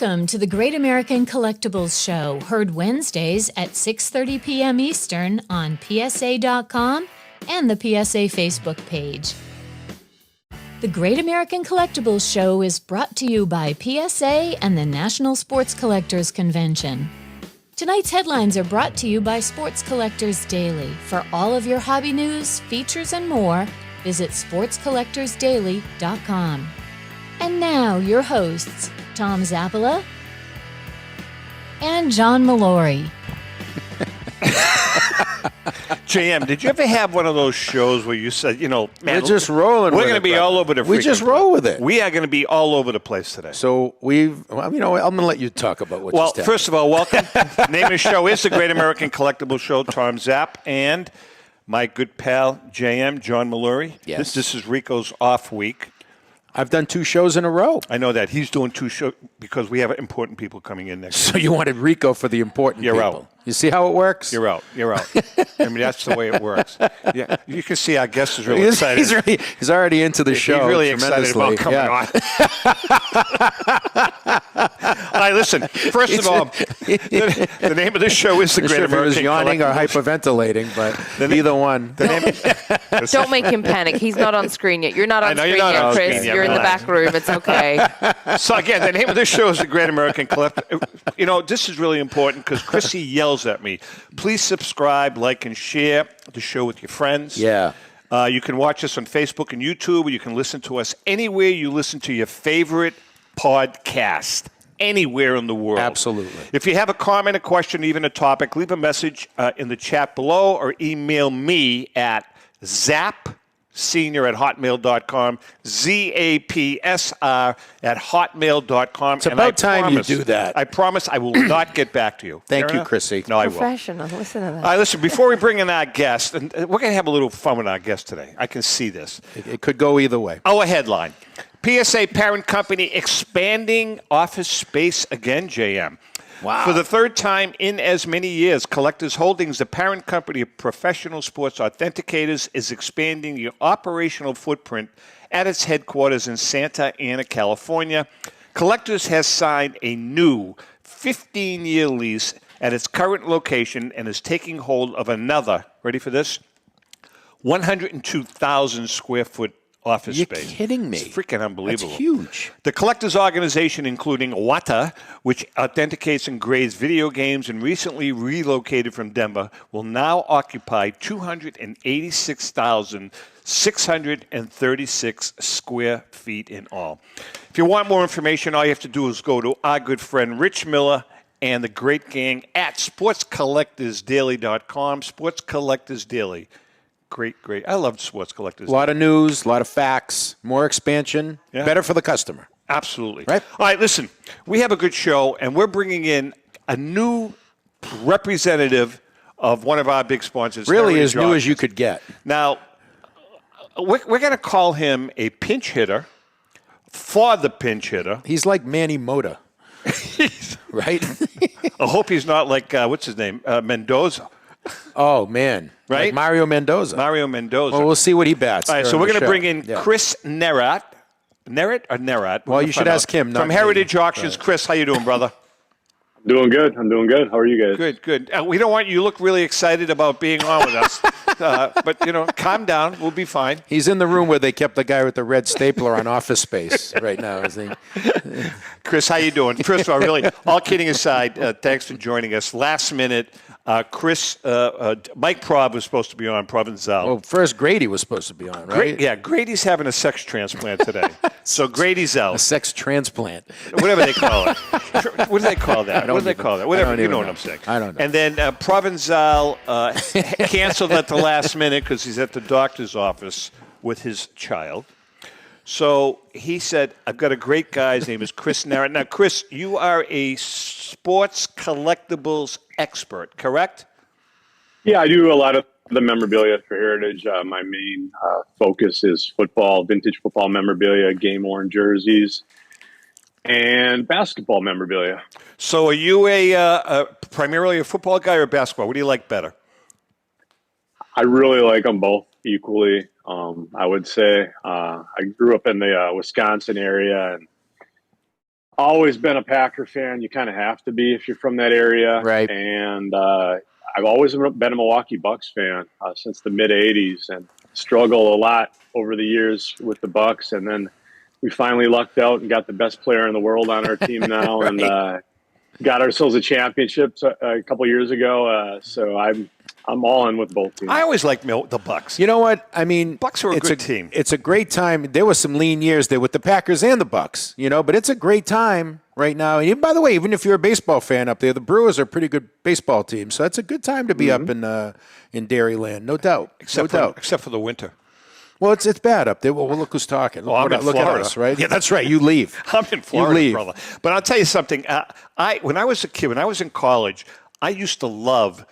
Welcome to the Great American Collectibles Show, heard Wednesdays at 6:30 p.m. Eastern on PSA.com and the PSA Facebook page. The Great American Collectibles Show is brought to you by PSA and the National Sports Collectors Convention. Tonight's headlines are brought to you by Sports Collectors Daily. For all of your hobby news, features, and more, visit sportscollectorsdaily.com. And now, your hosts, Tom Zappala and John Molori. JM, did you ever have one of those shows where you said, man, we're just rolling. We're going to be all over the. We just roll with it. We are going to be all over the place today. So I'm going to let you talk about what. Well, first of all, welcome. The name of the show is the Great American Collectibles Show. Tom Zapp and my good pal JM, John Molori. Yes. This is Rico's off week. I've done 2 shows in a row. I know that. He's doing 2 shows because we have important people coming in next week. So you wanted Rico for the important people. You're out. You see how it works? You're out. I mean, that's the way it works. Yeah, you can see our guest is really excited. He's already into the show. He's really excited about coming on. All right, listen. First of all, the name of this show is the Great American. He was yawning or hyperventilating, but either one. Don't make him panic. He's not on screen yet. You're not on screen yet, Chris. You're in the back room. It's okay. So again, the name of this show is the Great American Collectibles. This is really important because Chrissy yells at me. Please subscribe, like, and share the show with your friends. Yeah. You can watch us on Facebook and YouTube, or you can listen to us anywhere you listen to your favorite podcast, anywhere in the world. Absolutely. If you have a comment, a question, even a topic, leave a message in the chat below or email me at zappsenior@hotmail.com, ZAPSR@hotmail.com. It's about time you do that. I promise I will not get back to you. Thank you, Chrissy. No, I won't. Professional. Listen to that. All right, listen, before we bring in our guest, and we're going to have a little fun with our guest today. I can see this. It could go either way. Our headline, PSA parent company expanding office space again, JM. Wow. For the third time in as many years, Collectors Holdings, the parent company of Professional Sports Authenticators, is expanding the operational footprint at its headquarters in Santa Ana, California. Collectors has signed a new 15-year lease at its current location and is taking hold of another, ready for this, 102,000 square foot office space. You're kidding me. It's freaking unbelievable. That's huge. The collectors organization, including WATA, which authenticates and grades video games and recently relocated from Denver, will now occupy 286,636 square feet in all. If you want more information, all you have to do is go to our good friend Rich Miller and the great gang at sportscollectorsdaily.com. Sports Collectors Daily. Great. I love Sports Collectors. A lot of news, a lot of facts, more expansion, better for the customer. Absolutely. Right? All right, listen, we have a good show, and we're bringing in a new representative of one of our big sponsors. Really Heritage as new Auctions. as you could get. Now, we're going to call him a pinch hitter for the pinch hitter. He's like Manny Mota, right? I hope he's not like, what's his name, Mendoza. Oh, man. Right? Like Mario Mendoza. Well, we'll see what he bats. All right, so we're going to bring in Yeah. Chris Nerat. Nerat or Nerat? Well, you should ask him. From Heritage Auctions. Chris, how you doing, brother? I'm doing good. How are you guys? Good. We don't want you to look really excited about being on with us. But, calm down. We'll be fine. He's in the room where they kept the guy with the red stapler on Office Space right now. Isn't he? Chris, how you doing? First of all, really, all kidding aside, thanks for joining us. Last minute, Chris, Mike Prov was supposed to be on, Provenzale. Well, first Grady was supposed to be on, right? Grady's having a sex transplant today. So Grady's out. A sex transplant. Whatever they call it. What do they call that? Whatever, you know what I'm saying. I don't know. And then Provenzale canceled at the last minute because he's at the doctor's office with his child. So he said, I've got a great guy. His name is Chris Nerat. Now, Chris, you are a sports collectibles expert, correct? Yeah, I do a lot of the memorabilia for Heritage. My main focus is football, vintage football memorabilia, game-worn jerseys, and basketball memorabilia. So are you primarily a football guy or basketball? What do you like better? I really like them both equally. I would say I grew up in the Wisconsin area, and Always been a Packer fan. You kind of have to be if you're from that area. Right. And I've always been a Milwaukee Bucks fan since the mid 80s, and struggle a lot over the years with the Bucks. And then we finally lucked out and got the best player in the world on our team now. Right. And got ourselves a championship a couple years ago. So I'm all in with both teams. I always liked the Bucks. You know what? I mean, Bucks are a good team. It's a great time. There were some lean years there with the Packers and the Bucks, but it's a great time right now. And by the way, even if you're a baseball fan up there, the Brewers are a pretty good baseball team. So it's a good time to be up in Dairyland, no doubt. Except for the winter. Well, it's bad up there. Well, look who's talking. Well, I'm in Florida. At us, right? Yeah, that's right. You leave. I'm in Florida, you leave. brother. But I'll tell you something. When I was a kid, when I was in college, I used to love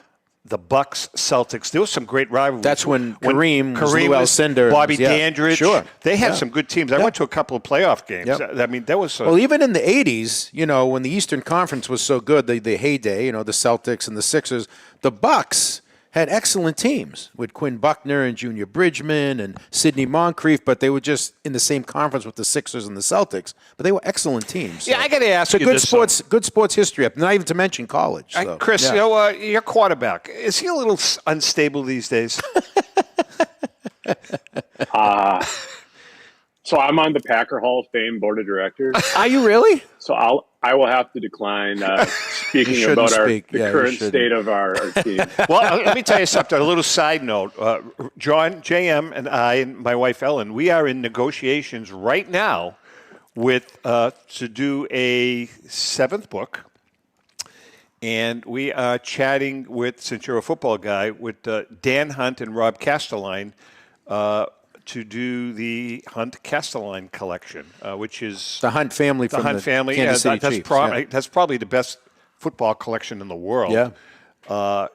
the Bucks Celtics. There was some great rivalries. That's when Kareem was Alcindor, Bobby Dandridge. Sure. They had some good teams. I went to a couple of playoff games. Yep. I mean, there was well, even in the 80s, when the Eastern Conference was so good, the heyday, the Celtics and the Sixers, the Bucks had excellent teams with Quinn Buckner and Junior Bridgman and Sidney Moncrief, but they were just in the same conference with the Sixers and the Celtics. But they were excellent teams. So. Yeah, I got to ask you this. Good sports history, not even to mention college. So. Chris, your quarterback, is he a little unstable these days? So I'm on the Packer Hall of Fame board of directors. Are you really? So I will have to decline speaking about the current state of our team. Well, let me tell you something. A little side note: John, JM, and I, and my wife Ellen, we are in negotiations right now with to do a 7th book, and we are chatting with, since you're a football guy, with Dan Hunt and Rob Castelline. To do the Hunt Castelline collection, which is the Hunt family from the Kansas City Chiefs. That's probably the best football collection in the world. Yeah,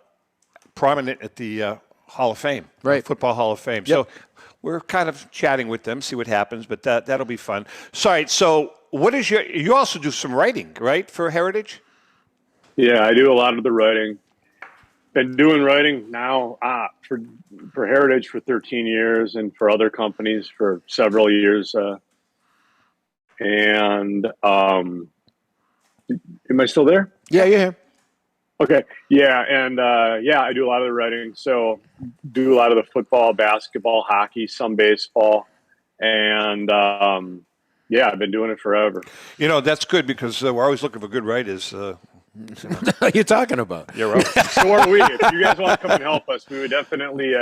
prominent at the Hall of Fame, right? Football Hall of Fame. Yep. So we're kind of chatting with them, see what happens. But that'll be fun. Sorry. So what is you also do some writing, right, for Heritage? Yeah, I do a lot of the writing. Been doing writing now for Heritage for 13 years and for other companies for several years. Am I still there? Yeah, you're here. Okay. Yeah. And I do a lot of the writing. So do a lot of the football, basketball, hockey, some baseball. And I've been doing it forever. That's good because we're always looking for good writers. What are you talking about? You're right. So are we. If you guys want to come and help us, we would definitely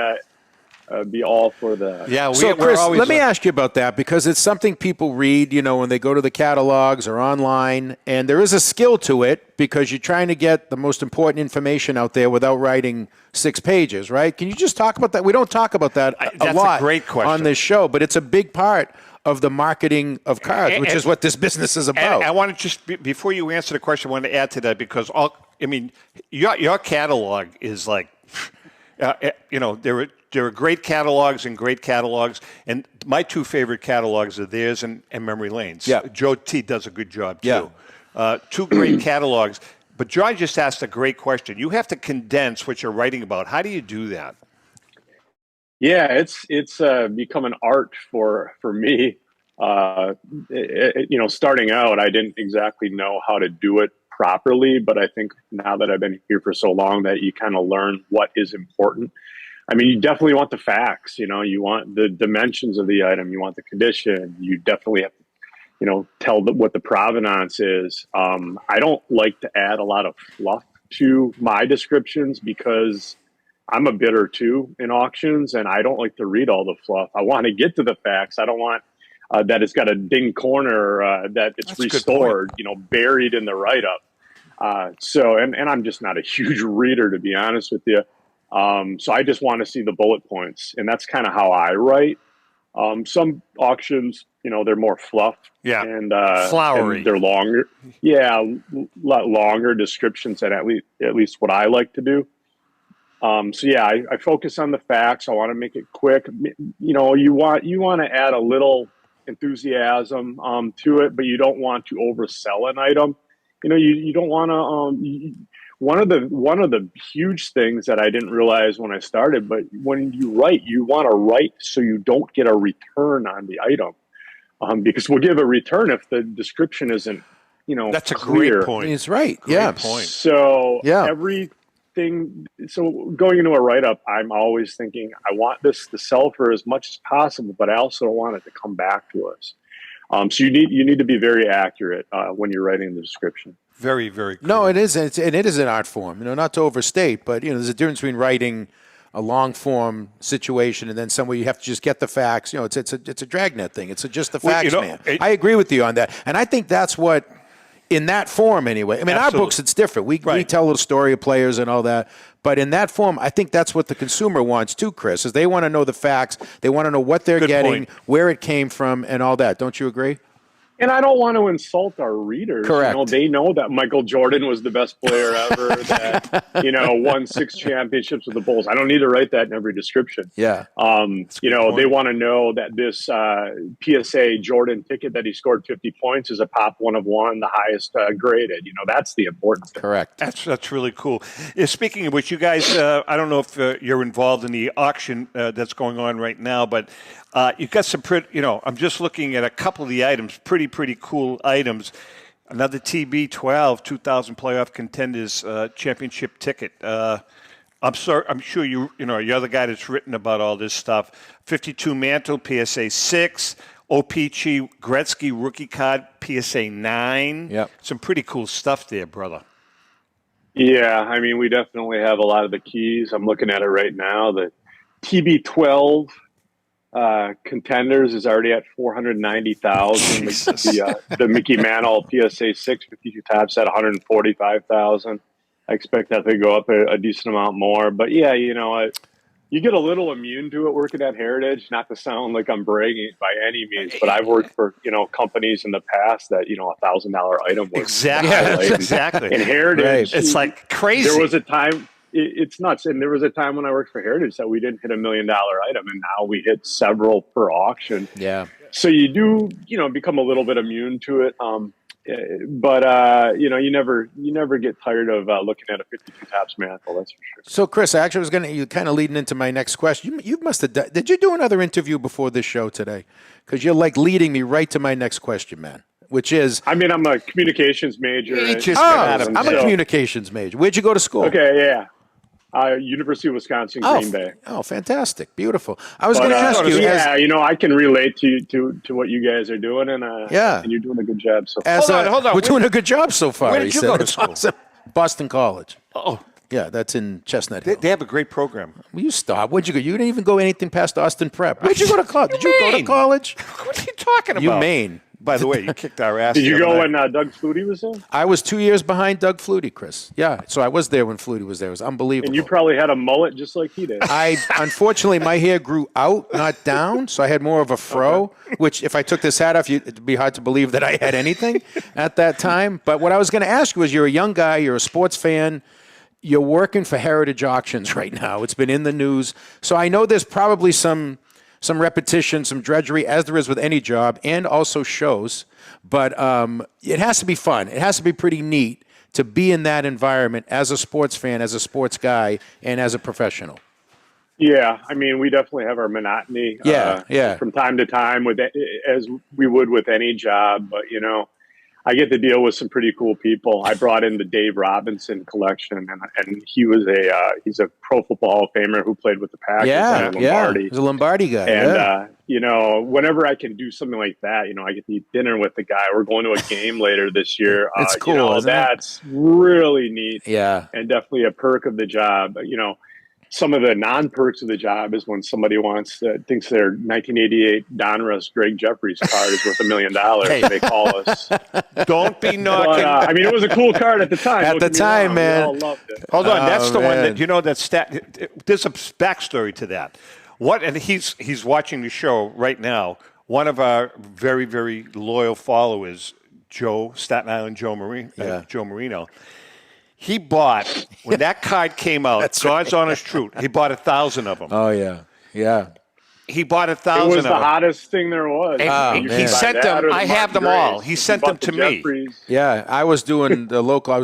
be all for that. Yeah. So, Chris, let me ask you about that because it's something people read, when they go to the catalogs or online, and there is a skill to it because you're trying to get the most important information out there without writing 6 pages, right? Can you just talk about that? We don't talk about that a lot that's a great question. On this show, but it's a big part of the marketing of cards, which is what this business is about. And I want to just, before you answer the question, I want to add to that because, your catalog is like, there are great catalogs and great catalogs, and my 2 favorite catalogs are theirs and Memory Lane's. Yeah. Joe T does a good job, too. Yeah. 2 great catalogs. But John just asked a great question. You have to condense what you're writing about. How do you do that? Yeah, it's become an art for me. Starting out, I didn't exactly know how to do it properly, but I think now that I've been here for so long that you kind of learn what is important. I mean, you definitely want the facts, you want the dimensions of the item, you want the condition, you definitely have to, tell what the provenance is. I don't like to add a lot of fluff to my descriptions because I'm a bidder too in auctions, and I don't like to read all the fluff. I want to get to the facts. I don't want that it's got a ding corner, that it's restored, buried in the write-up. And I'm just not a huge reader, to be honest with you. So I just want to see the bullet points, and that's kind of how I write. Some auctions, they're more fluff, and flowery. And they're longer, a lot longer descriptions than at least what I like to do. I focus on the facts. I want to make it quick. You want to add a little enthusiasm to it, but you don't want to oversell an item. You don't want to. One of the huge things that I didn't realize when I started, but when you want to write so you don't get a return on the item, because we'll give a return if the description isn't That's a clear. great point. He's right. Great point. So Yeah. So going into a write-up, I'm always thinking, I want this to sell for as much as possible, but I also don't want it to come back to us. So you need to be very accurate when you're writing the description. Very, very cool. No, it is. And it is an art form. Not to overstate, but there's a difference between writing a long form situation and then somewhere you have to just get the facts. It's a dragnet thing. It's just the facts, man. I agree with you on that, and I think that's what. In that form, anyway. I mean, Absolutely. our books, it's different. We tell a story of players and all that. But in that form, I think that's what the consumer wants too, Chris, is they want to know the facts. They want to know what they're getting, where it came from, and all that. Don't you agree? And I don't want to insult our readers. Correct. They know that Michael Jordan was the best player ever, that, won 6 championships with the Bulls. I don't need to write that in every description. Yeah. They want to know that this PSA Jordan ticket that he scored 50 points is a pop 1 of 1, the highest graded. That's the important thing. Correct. That's really cool. Speaking of which, you guys, I don't know if you're involved in the auction that's going on right now, but you've got some pretty, I'm just looking at a couple of the items, pretty cool items. Another TB12 2000 playoff contenders championship ticket. I'm sure you're the guy that's written about all this stuff. 52 Mantle PSA 6, OPC Gretzky rookie card PSA 9. Yep. Some pretty cool stuff there, brother. Yeah, I mean, we definitely have a lot of the keys. I'm looking at it right now. The TB12 contenders is already at 490,000. The Mickey Mantle PSA 6 52 tops at 145,000. I expect that to go up a decent amount more. But yeah, you get a little immune to it working at Heritage. Not to sound like I'm bragging by any means, but I've worked for companies in the past that $1,000 item was exactly. In Heritage, it's like crazy. There was a time. It's nuts. And there was a time when I worked for Heritage that we didn't hit $1 million item, and now we hit several per auction. Yeah. So you do, become a little bit immune to it. But you never get tired of looking at a 52 tops mantle. That's for sure. So, Chris, actually, I was you kind of leading into my next question. You must have did you do another interview before this show today? Because you're like leading me right to my next question, man. Which is, I'm a communications major. I'm a communications major. Where'd you go to school? Okay, yeah. University of Wisconsin, Green Bay. Oh, fantastic. Beautiful. I was going to ask you. Yeah, I can relate to what you guys are doing, and you're doing a good job. So hold on. We're doing a good job so far. Where did you go to school? Awesome. Boston College. Oh. Yeah, that's in Chestnut Hill. They have a great program. Will you stop? Where'd you go? You didn't even go anything past Austin Prep. Where'd you go to college? Did you go to college? What are you talking about? Maine. By the way, you kicked our ass. Did you go when Doug Flutie was there? I was 2 years behind Doug Flutie, Chris. Yeah, so I was there when Flutie was there. It was unbelievable. And you probably had a mullet just like he did. Unfortunately, my hair grew out, not down, so I had more of a fro, which if I took this hat off, it'd be hard to believe that I had anything at that time. But what I was going to ask you was, you're a young guy, you're a sports fan, you're working for Heritage Auctions right now. It's been in the news. So I know there's probably some repetition, some drudgery, as there is with any job, and also shows. But it has to be fun. It has to be pretty neat to be in that environment as a sports fan, as a sports guy, and as a professional. Yeah, I mean, we definitely have our monotony. From time to time, as we would with any job. But I get to deal with some pretty cool people. I brought in the Dave Robinson collection, and he's a Pro Football Hall of Famer who played with the Packers. Lombardi. He's a Lombardi guy. And whenever I can do something like that, I get to eat dinner with the guy. We're going to a game later this year. It's cool. That's really neat. Yeah, and definitely a perk of the job. Some of the non-perks of the job is when somebody thinks their 1988 Donruss Greg Jeffries card is worth $1 million. They call us. Don't be knocking. But, it was a cool card at the time. At the time, man. We all loved it. Hold on, that's the one that there's a backstory to that. And he's watching the show right now. One of our very, very loyal followers, Staten Island Joe Marino. He bought, when that card came out, God's honest truth, he bought 1,000 of them. Oh, yeah. Yeah. He bought It 1,000 was of the them. hottest thing there was. And he sent them. I have them all. He sent them to me. Yeah, I was doing a local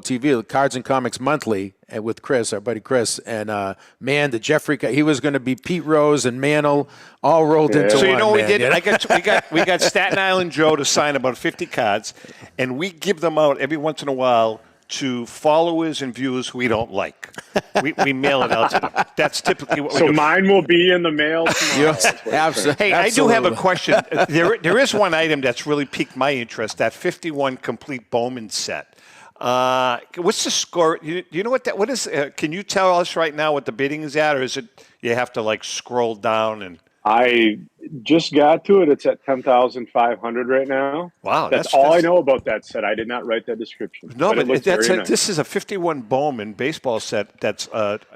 TV, Cards and Comics Monthly, with Chris, our buddy Chris, and man, the Jeffrey, he was going to be Pete Rose and Mantle all rolled into one. So you know what we man, did? you know? We got Staten Island Joe to sign about 50 cards, and we give them out every once in a while to followers and viewers who we don't like. We mail it out to them. That's typically what we do. So mine will be in the mail tomorrow. Absolutely. Hey, I do have a question. There is one item that's really piqued my interest, that 51 complete Bowman set. What's the score? You know what is? Can you tell us right now what the bidding is at, or is it you have to like scroll down and? I just got to it. It's at 10,500 right now. Wow, that's all I know about that set. I did not write that description. No, but nice. This is a 51 Bowman baseball set. That's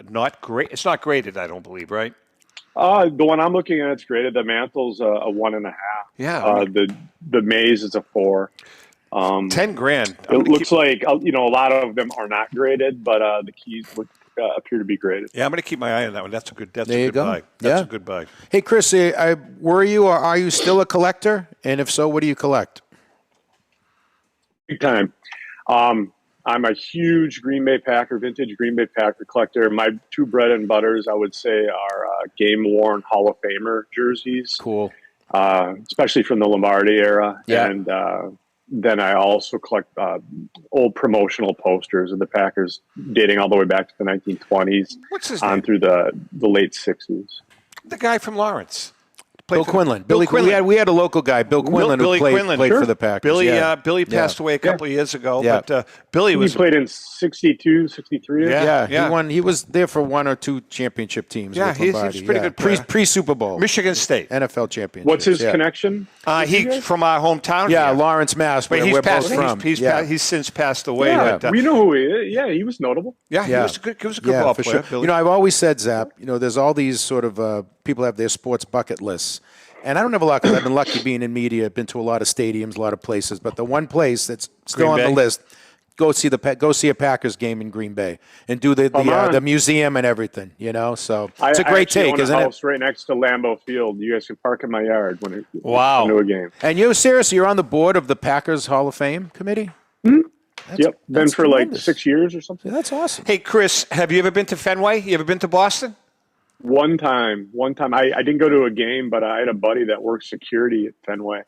not great. It's not graded, I don't believe, right? The one I'm looking at, it's graded. The Mantle's a 1.5. Yeah. The Maze is a 4. $10,000. It looks like a lot of them are not graded, but the keys appear to be graded. Yeah, I'm going to keep my eye on that one. That's a good. That's there a you good go. buy. That's a good buy. Hey, Chris, were you or are you still a collector? And if so, what do you collect? Big time. I'm a huge vintage Green Bay Packer collector. My two bread and butters, I would say, are game-worn Hall of Famer jerseys. Cool. Especially from the Lombardi era. Yeah. And then I also collect old promotional posters of the Packers dating all the way back to the 1920s. What's his on name? through the late 60s. The guy from Lawrence. Bill Quinlan. Bill Quinlan. We had a local guy, Bill Quinlan, who played for the Packers. Billy passed away a couple of years ago, but Billy He was played in 62, 63. Yeah. He was there for one or two championship teams. Yeah, with he's Lombardi. pretty good player. Pre-Super Bowl. Michigan State. NFL championship. What's his connection? He's from our hometown. Yeah, here. Lawrence, Mass. But Where we're both from. He's since passed away. Yeah, but, we know who he is. Yeah, he was notable. He was a good ball for player. sure. Billy. I've always said, Zap, there's all these sort of people have their sports bucket lists. And I don't have a lot because I've been lucky being in media. I've been to a lot of stadiums, a lot of places. But the one place that's still on the list, go see a Packers game in Green Bay and do the museum and everything. So it's a great take, isn't it? I house right next to Lambeau Field. You guys can park in my yard when it wow. to a game. And you're on the board of the Packers Hall of Fame committee? Mm-hmm. Yep, been for tremendous. like 6 years or something. Yeah, that's awesome. Hey, Chris, have you ever been to Fenway? You ever been to Boston? One time. I didn't go to a game, but I had a buddy that worked security at Fenway,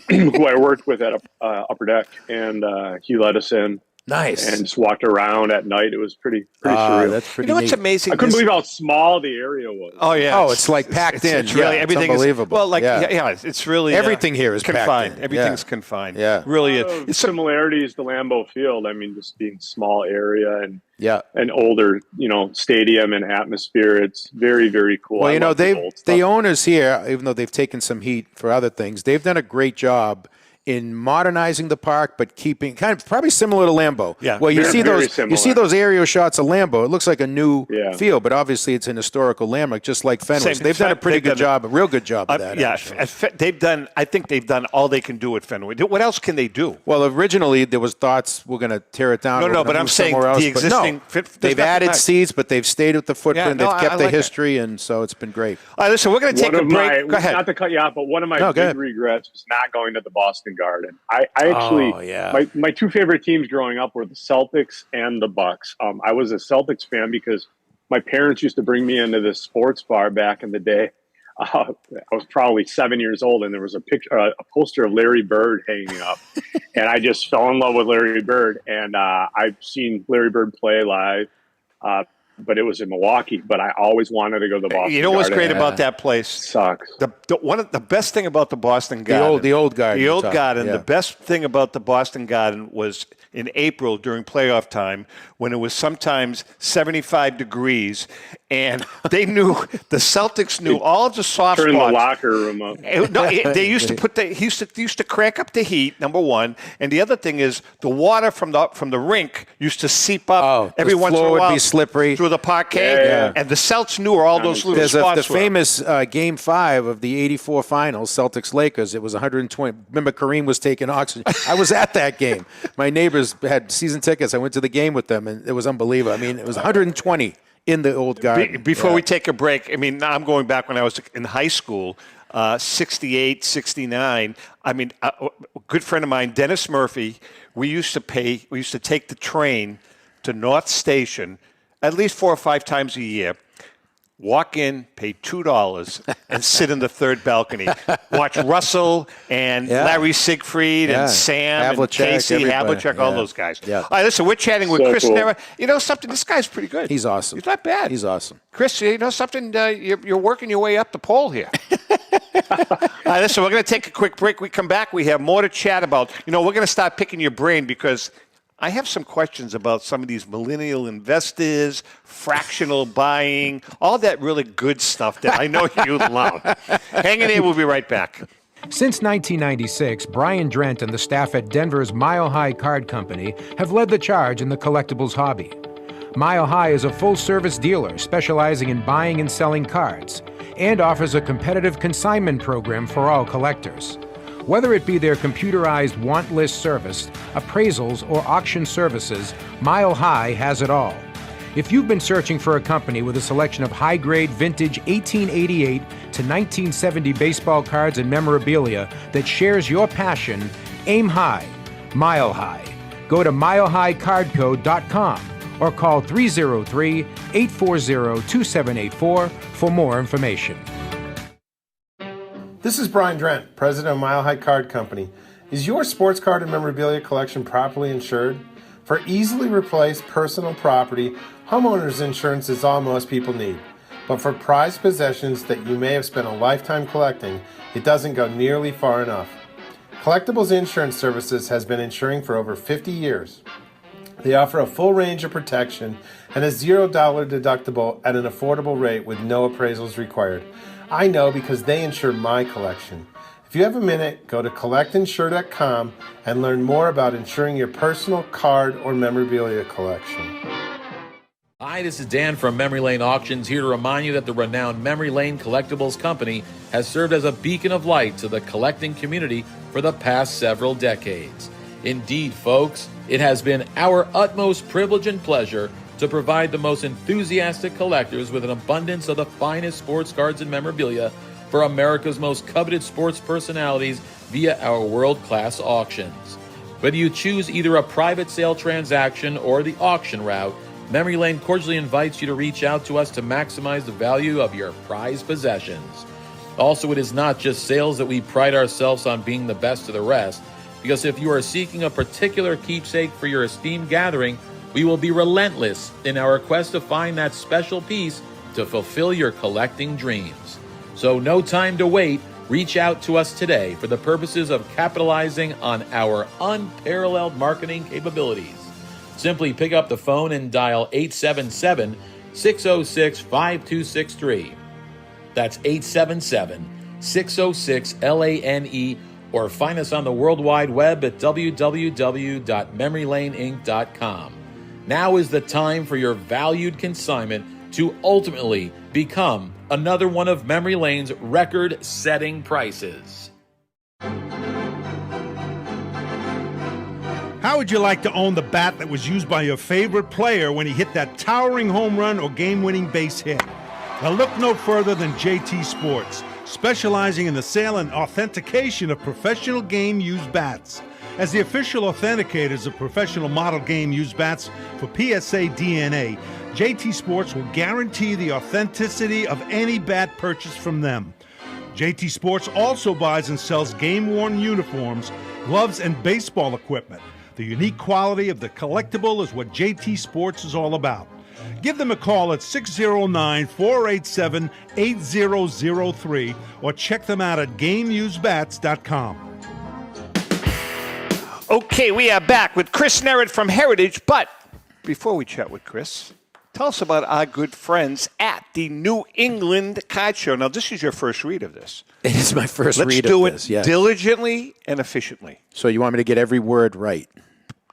who I worked with at Upper Deck, and he let us in. Nice. And just walked around at night. It was pretty surreal. That's pretty what's neat. amazing? I couldn't believe how small the area was. Oh yeah. Oh, it's like packed in. It's really everything it's unbelievable. Is it's really everything here is confined. packed in. Everything's confined. Yeah. Really It's similarities to Lambeau Field. I mean, just being small area and an older, stadium and atmosphere. It's very, very cool. Well, the owners here, even though they've taken some heat for other things, they've done a great job in modernizing the park, but keeping kind of probably similar to Lambeau. Yeah, well, you see those aerial shots of Lambeau. It looks like a new field, but obviously it's an historical landmark, just like Fenway. They've done a pretty good job, a real good job of that. I think they've done all they can do at Fenway. What else can they do? Well, originally there was thoughts we're going to tear it down. No, but I'm saying the existing. They've added seats, but they've stayed with the footprint. They've kept the history, and so it's been great. All right, listen, we're going to take a break. Go ahead. Not to cut you off, but one of my big regrets was not going to the Boston Garden. I actually, my two favorite teams growing up were the Celtics and the Bucks. I was a Celtics fan because my parents used to bring me into this sports bar back in the day. I was probably 7 years old, and there was a poster of Larry Bird hanging up, and I just fell in love with Larry Bird. And I've seen Larry Bird play live. But it was in Milwaukee. But I always wanted to go to the Boston Garden. You know what's great about that place? Sucks. The best thing about the Boston Garden. The old garden. The old garden. The best thing about the Boston Garden was in April during playoff time when it was sometimes 75 degrees, and they knew the Celtics knew all of the soft spots. Turn the locker room up. They used to used to crank up the heat. Number one, and the other thing is the water from the rink used to seep up every once in a while. The floor would be slippery through the parquet, and the Celts knew where all those little spots the were. famous Game 5 of the '84 Finals, Celtics-Lakers. It was 120. Remember, Kareem was taking oxygen. I was at that game. My neighbors had season tickets. I went to the game with them, and it was unbelievable. I mean, it was 120 in the old garden. Before we take a break, I mean, I'm going back when I was in high school, 68, 69. I mean, a good friend of mine, Dennis Murphy, we used to take the train to North Station at least 4 or 5 times a year. Walk in, pay $2, and sit in the third balcony. Watch Russell and Larry Siegfried and Sam and Casey Havlicek, all those guys. Yeah. All right, listen, we're chatting with Chris Nerat. You know something? This guy's pretty good. He's awesome. He's not bad. He's awesome. Chris, you know something? You're working your way up the pole here. All right, listen, we're going to take a quick break. We come back. We have more to chat about. You know, we're going to start picking your brain because I have some questions about some of these millennial investors, fractional buying, all that really good stuff that I know you love. Hang in there. We'll be right back. Since 1996, Brian Drent and the staff at Denver's Mile High Card Company have led the charge in the collectibles hobby. Mile High is a full-service dealer specializing in buying and selling cards and offers a competitive consignment program for all collectors. Whether it be their computerized want list service, appraisals, or auction services, Mile High has it all. If you've been searching for a company with a selection of high-grade vintage 1888 to 1970 baseball cards and memorabilia that shares your passion, aim high, Mile High. Go to milehighcardco.com or call 303-840-2784 for more information. This is Brian Drent, president of Mile High Card Company. Is your sports card and memorabilia collection properly insured? For easily replaced personal property, homeowners insurance is all most people need. But for prized possessions that you may have spent a lifetime collecting, it doesn't go nearly far enough. Collectables Insurance Services has been insuring for over 50 years. They offer a full range of protection and a $0 deductible at an affordable rate with no appraisals required. I know because they insure my collection. If you have a minute, go to collectinsure.com and learn more about insuring your personal card or memorabilia collection. Hi, this is Dan from Memory Lane Auctions, here to remind you that the renowned Memory Lane Collectibles Company has served as a beacon of light to the collecting community for the past several decades. Indeed, folks, it has been our utmost privilege and pleasure to provide the most enthusiastic collectors with an abundance of the finest sports cards and memorabilia for America's most coveted sports personalities via our world-class auctions. Whether you choose either a private sale transaction or the auction route, Memory Lane cordially invites you to reach out to us to maximize the value of your prized possessions. Also, it is not just sales that we pride ourselves on being the best of the rest, because if you are seeking a particular keepsake for your esteemed gathering, we will be relentless in our quest to find that special piece to fulfill your collecting dreams. So no time to wait. Reach out to us today for the purposes of capitalizing on our unparalleled marketing capabilities. Simply pick up the phone and dial 877-606-5263. That's 877-606-LANE, or find us on the World Wide Web at www.memorylaneinc.com. Now is the time for your valued consignment to ultimately become another one of Memory Lane's record-setting prices. How would you like to own the bat that was used by your favorite player when he hit that towering home run or game-winning base hit? Well, look no further than JT Sports, specializing in the sale and authentication of professional game-used bats. As the official authenticators of professional model game-used bats for PSA DNA, JT Sports will guarantee the authenticity of any bat purchased from them. JT Sports also buys and sells game-worn uniforms, gloves, and baseball equipment. The unique quality of the collectible is what JT Sports is all about. Give them a call at 609-487-8003 or check them out at GameUseBats.com. Okay, we are back with Chris Nerat from Heritage, but before we chat with Chris, tell us about our good friends at the New England Card Show. Now, this is your first read of this. It is my first read of this. Let's do it diligently and efficiently. So you want me to get every word right?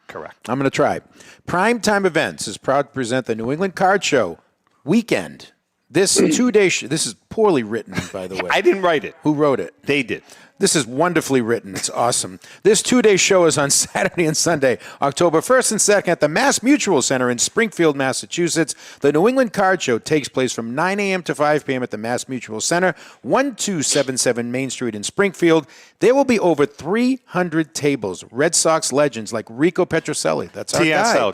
Correct. I'm going to try. Primetime Events is proud to present the New England Card Show weekend This 2-day this is poorly written, by the way. I didn't write it. Who wrote it? They did. This is wonderfully written. It's awesome. This 2-day show is on Saturday and Sunday, October 1st and 2nd at the Mass Mutual Center in Springfield, Massachusetts. The New England Card Show takes place from 9 a.m. to 5 p.m. at the Mass Mutual Center, 1277 Main Street in Springfield. There will be over 300 tables. Red Sox legends like Rico Petrocelli. That's our guy.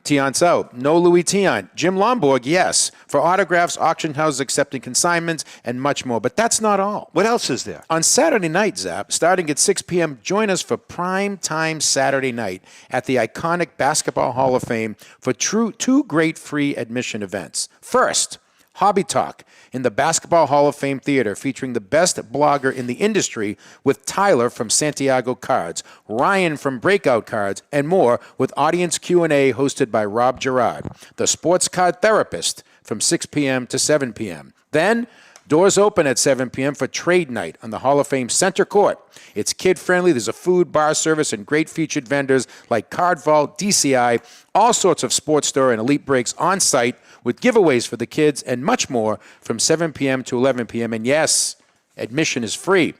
Tion's out. No Louis Tion. Jim Lomborg, yes. For autographs, auction houses accepting consignments, and much more. But that's not all. What else is there? On Saturday night, Zap, starting at 6 p.m., join us for prime time Saturday night at the iconic Basketball Hall of Fame for two great free admission events. First, Hobby Talk in the Basketball Hall of Fame Theater, featuring the best blogger in the industry with Tyler from Santiago Cards, Ryan from Breakout Cards, and more, with audience Q&A hosted by Rob Gerard, the sports card therapist, from 6 p.m. to 7 p.m. Then, doors open at 7 p.m. for Trade Night on the Hall of Fame Center Court. It's kid-friendly. There's a food, bar service, and great featured vendors like Card Vault, DCI, all sorts of sports store and elite breaks on site with giveaways for the kids and much more from 7 p.m. to 11 p.m. And yes, admission is free.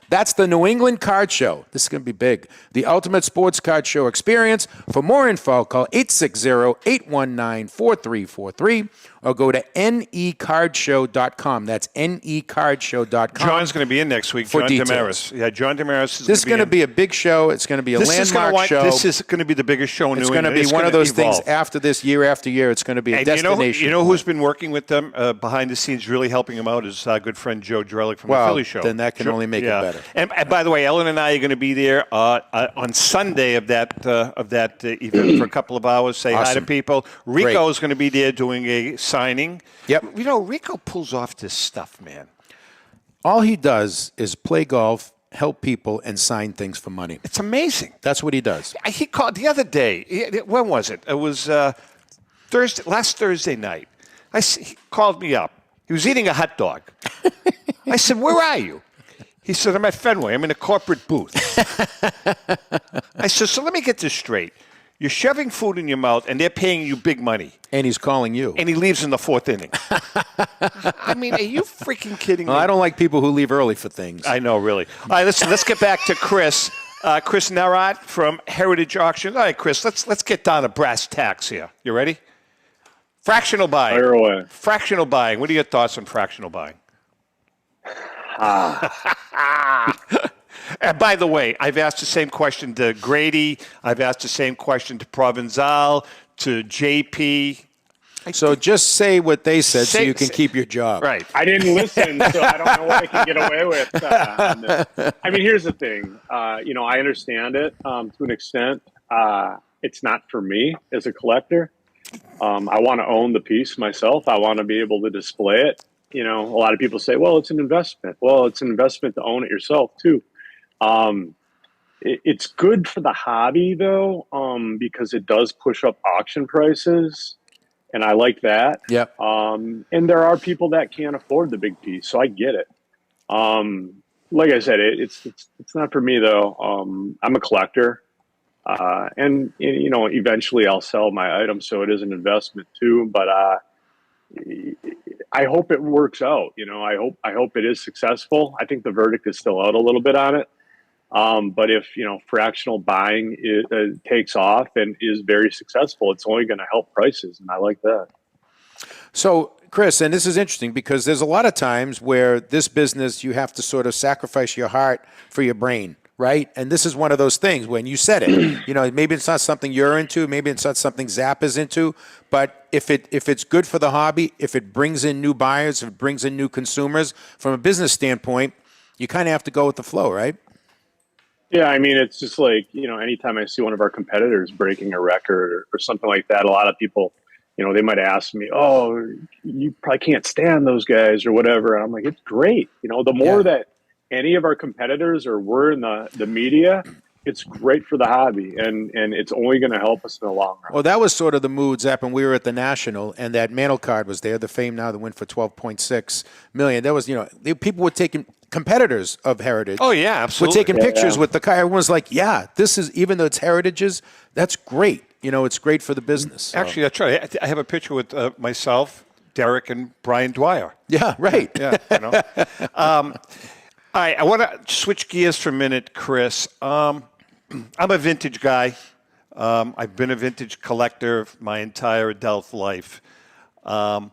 That's the New England Card Show. This is going to be big. The ultimate sports card show experience. For more info, call 860-819-4343 or go to necardshow.com. That's necardshow.com. John's going to be in next week. John Damaris. Yeah, John Damaris is This is going to be a big show. It's going to be a landmark show. This is going to be the biggest show in New England. It's going to be one of those things after this, year after year. It's going to be a destination. You know who's been working with them behind the scenes, really helping them out, is our good friend Joe Drellick from the Philly Show. Then that can only make it better. And by the way, Ellen and I are going to be there on Sunday of that event for a couple of hours. Say hi to people. Rico is going to be there doing a signing. Yep. You know, Rico pulls off this stuff, man. All he does is play golf, help people, and sign things for money. It's amazing. That's what he does. He called the other day. When was it? It was last Thursday night. He called me up. He was eating a hot dog. I said, "Where are you?" He said, "I'm at Fenway. I'm in a corporate booth." I said, "So let me get this straight. You're shoving food in your mouth, and they're paying you big money." And he's calling you. And he leaves in the fourth inning. I mean, are you freaking kidding me? I don't like people who leave early for things. I know, really. All right, listen, let's get back to Chris. Chris Nerat from Heritage Auctions. All right, Chris, let's get down to brass tacks here. You ready? Fractional buying. Fire away. Fractional buying. What are your thoughts on fractional buying? And by the way, I've asked the same question to Grady. I've asked the same question to Provenzale, to JP. So just say what they said so you can keep your job. Right. I didn't listen, so I don't know what I can get away with. I mean, here's the thing. I understand it to an extent. It's not for me as a collector. I want to own the piece myself. I want to be able to display it. A lot of people say, well, it's an investment. Well, it's an investment to own it yourself, too. It's good for the hobby, though, because it does push up auction prices, and I like that. Yep. And there are people that can't afford the big piece, so I get it. Like I said, it's not for me, though. I'm a collector, and eventually I'll sell my items, so it is an investment too. But I hope it works out. I hope it is successful. I think the verdict is still out a little bit on it. But if, fractional buying takes off and is very successful, it's only going to help prices. And I like that. So, Chris, and this is interesting because there's a lot of times where this business, you have to sort of sacrifice your heart for your brain, right? And this is one of those things when you said it, maybe it's not something you're into, maybe it's not something Zap is into, but if it's good for the hobby, if it brings in new buyers, if it brings in new consumers, from a business standpoint, you kind of have to go with the flow, right? Yeah, I mean, it's just like, anytime I see one of our competitors breaking a record or something like that, a lot of people, they might ask me, oh, you probably can't stand those guys or whatever. And I'm like, it's great. The more that any of our competitors or we're in the media, it's great for the hobby, and it's only going to help us in the long run. Well, that was sort of the mood, Zap, when we were at the National, and that Mantle card was there, the Fame Now that went for $12.6 million. That was, people were taking competitors of Heritage. Oh, yeah, absolutely. Were taking pictures with the car. Everyone was like, yeah, this is, even though it's Heritage's, that's great. It's great for the business. So. Actually, that's right. I have a picture with myself, Derek and Brian Dwyer. Yeah, right. Yeah, you know. All right, I want to switch gears for a minute, Chris. I'm a vintage guy. I've been a vintage collector my entire adult life. And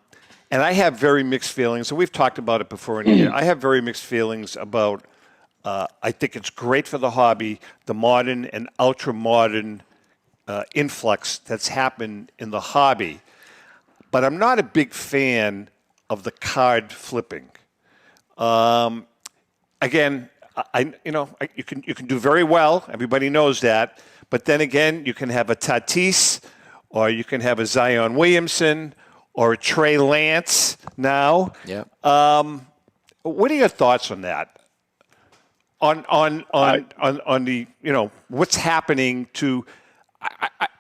I have very mixed feelings, and we've talked about it before in here. I have very mixed feelings about, I think it's great for the hobby, the modern and ultra-modern influx that's happened in the hobby. But I'm not a big fan of the card flipping. Again, you can do very well. Everybody knows that. But then again, you can have a Tatis, or you can have a Zion Williamson, or a Trey Lance now. Yeah. What are your thoughts on that? On the what's happening to?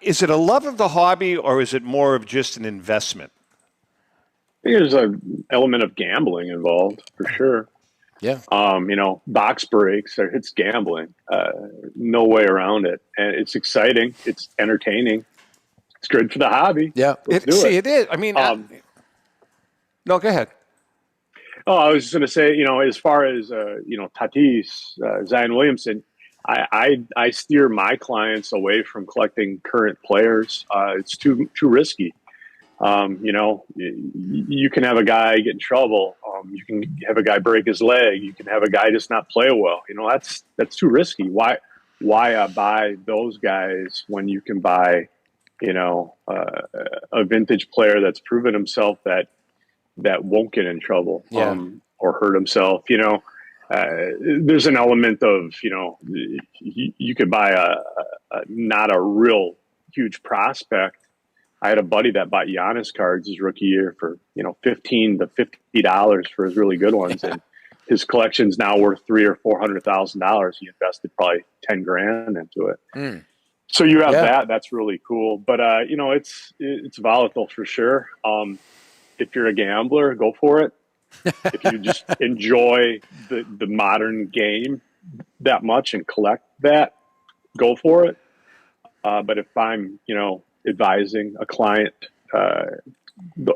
Is it a love of the hobby, or is it more of just an investment? I think there's an element of gambling involved for sure. Yeah. Box breaks it's gambling. No way around it. And it's exciting. It's entertaining. It's good for the hobby. Yeah. It is. I mean, no, go ahead. Oh, I was just going to say, as far as, Tatis, Zion Williamson, I steer my clients away from collecting current players. It's too risky. You can have a guy get in trouble. You can have a guy break his leg. You can have a guy just not play well. That's too risky. Why buy those guys when you can buy, a vintage player that's proven himself that won't get in trouble or hurt himself? There's an element of, you could buy a not a real huge prospect. I had a buddy that bought Giannis cards his rookie year for, $15 to $50 for his really good ones. And his collection's now worth $300,000 or $400,000. He invested probably $10,000 into it. So you have that. That's really cool. But, it's volatile for sure. If you're a gambler, go for it. If you just enjoy the modern game that much and collect that, go for it. But if I'm, advising a client a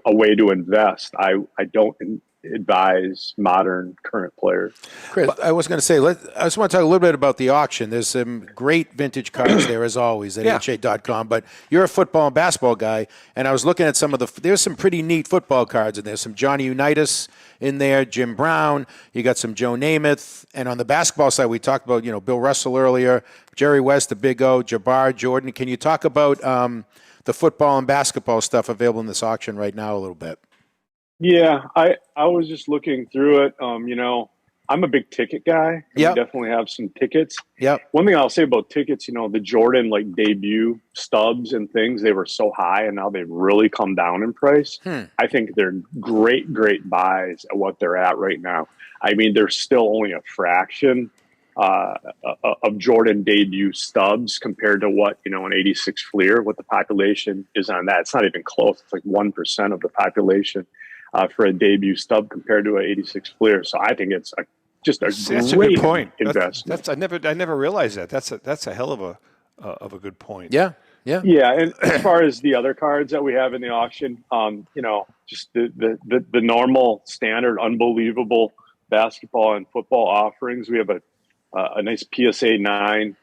way to invest, I don't advise modern current players. Chris, I was going to say, I just want to talk a little bit about the auction. There's some great vintage cards there, as always, at HA.com. But you're a football and basketball guy, and I was looking at there's some pretty neat football cards in there. Some Johnny Unitas in there, Jim Brown. You got some Joe Namath. And on the basketball side, we talked about, Bill Russell earlier, Jerry West, the Big O, Jabbar, Jordan. Can you talk about the football and basketball stuff available in this auction right now a little bit? Yeah, I was just looking through it. I'm a big ticket guy. We definitely have some tickets. Yep. One thing I'll say about tickets, the Jordan debut stubs and things, they were so high and now they've really come down in price. I think they're great buys at what they're at right now. I mean, they're still only a fraction of Jordan debut stubs compared to what, an 86 Fleer, what the population is on that. It's not even close. It's like 1% of the population for a debut stub compared to an 86 Fleer. So I think it's just a great point. Investment. I never realized that. That's a hell of a good point. Yeah. And as far as the other cards that we have in the auction, just the normal standard, unbelievable basketball and football offerings. We have a nice PSA 9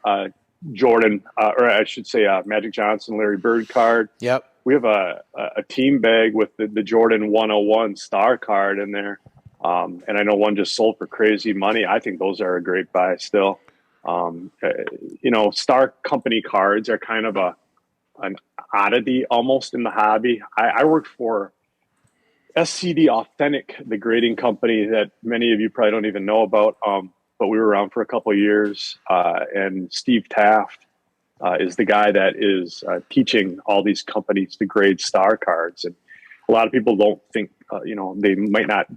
Jordan, or I should say Magic Johnson, Larry Bird card. Yep. We have a team bag with the Jordan 101 star card in there. And I know one just sold for crazy money. I think those are a great buy still. Star company cards are kind of an oddity almost in the hobby. I worked for SCD Authentic, the grading company that many of you probably don't even know about. But we were around for a couple of years. And Steve Taft is the guy that is teaching all these companies to grade star cards. And a lot of people don't think, they might not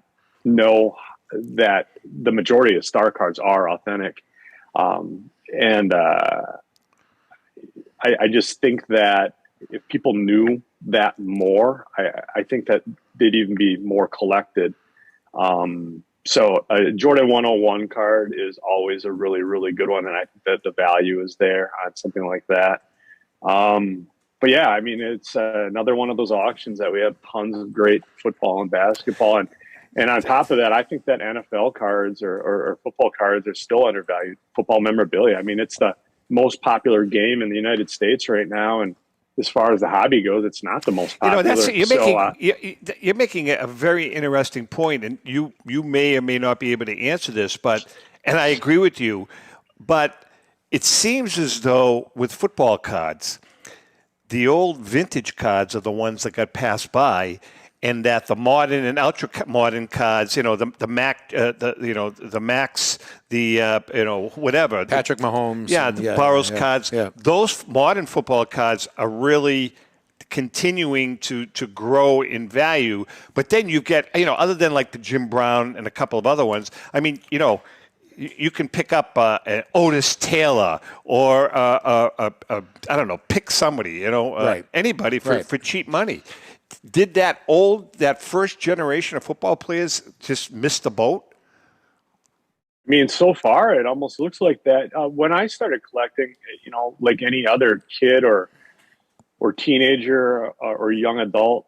know that the majority of star cards are authentic. I just think that if people knew that more, I think that they'd even be more collected. So a Jordan 101 card is always a really, really good one. And I think that the value is there on something like that. but yeah, I mean, it's another one of those auctions that we have tons of great football and basketball. And on top of that, I think that NFL cards or football cards are still undervalued. Football memorabilia. I mean, it's the most popular game in the United States right now. And as far as the hobby goes, it's not the most popular. You're making a very interesting point, and you may or may not be able to answer this, and I agree with you, but it seems as though with football cards, the old vintage cards are the ones that got passed by, and that the modern and ultra modern cards, the Mac, the Max, whatever, Patrick Mahomes, Burrows cards. Yeah. Those modern football cards are really continuing to grow in value. But then you get, other than like the Jim Brown and a couple of other ones. I mean, you can pick up an Otis Taylor or I don't know, pick somebody, anybody for cheap money. Did that first generation of football players just miss the boat? I mean, so far it almost looks like that. When I started collecting, like any other kid or teenager or young adult,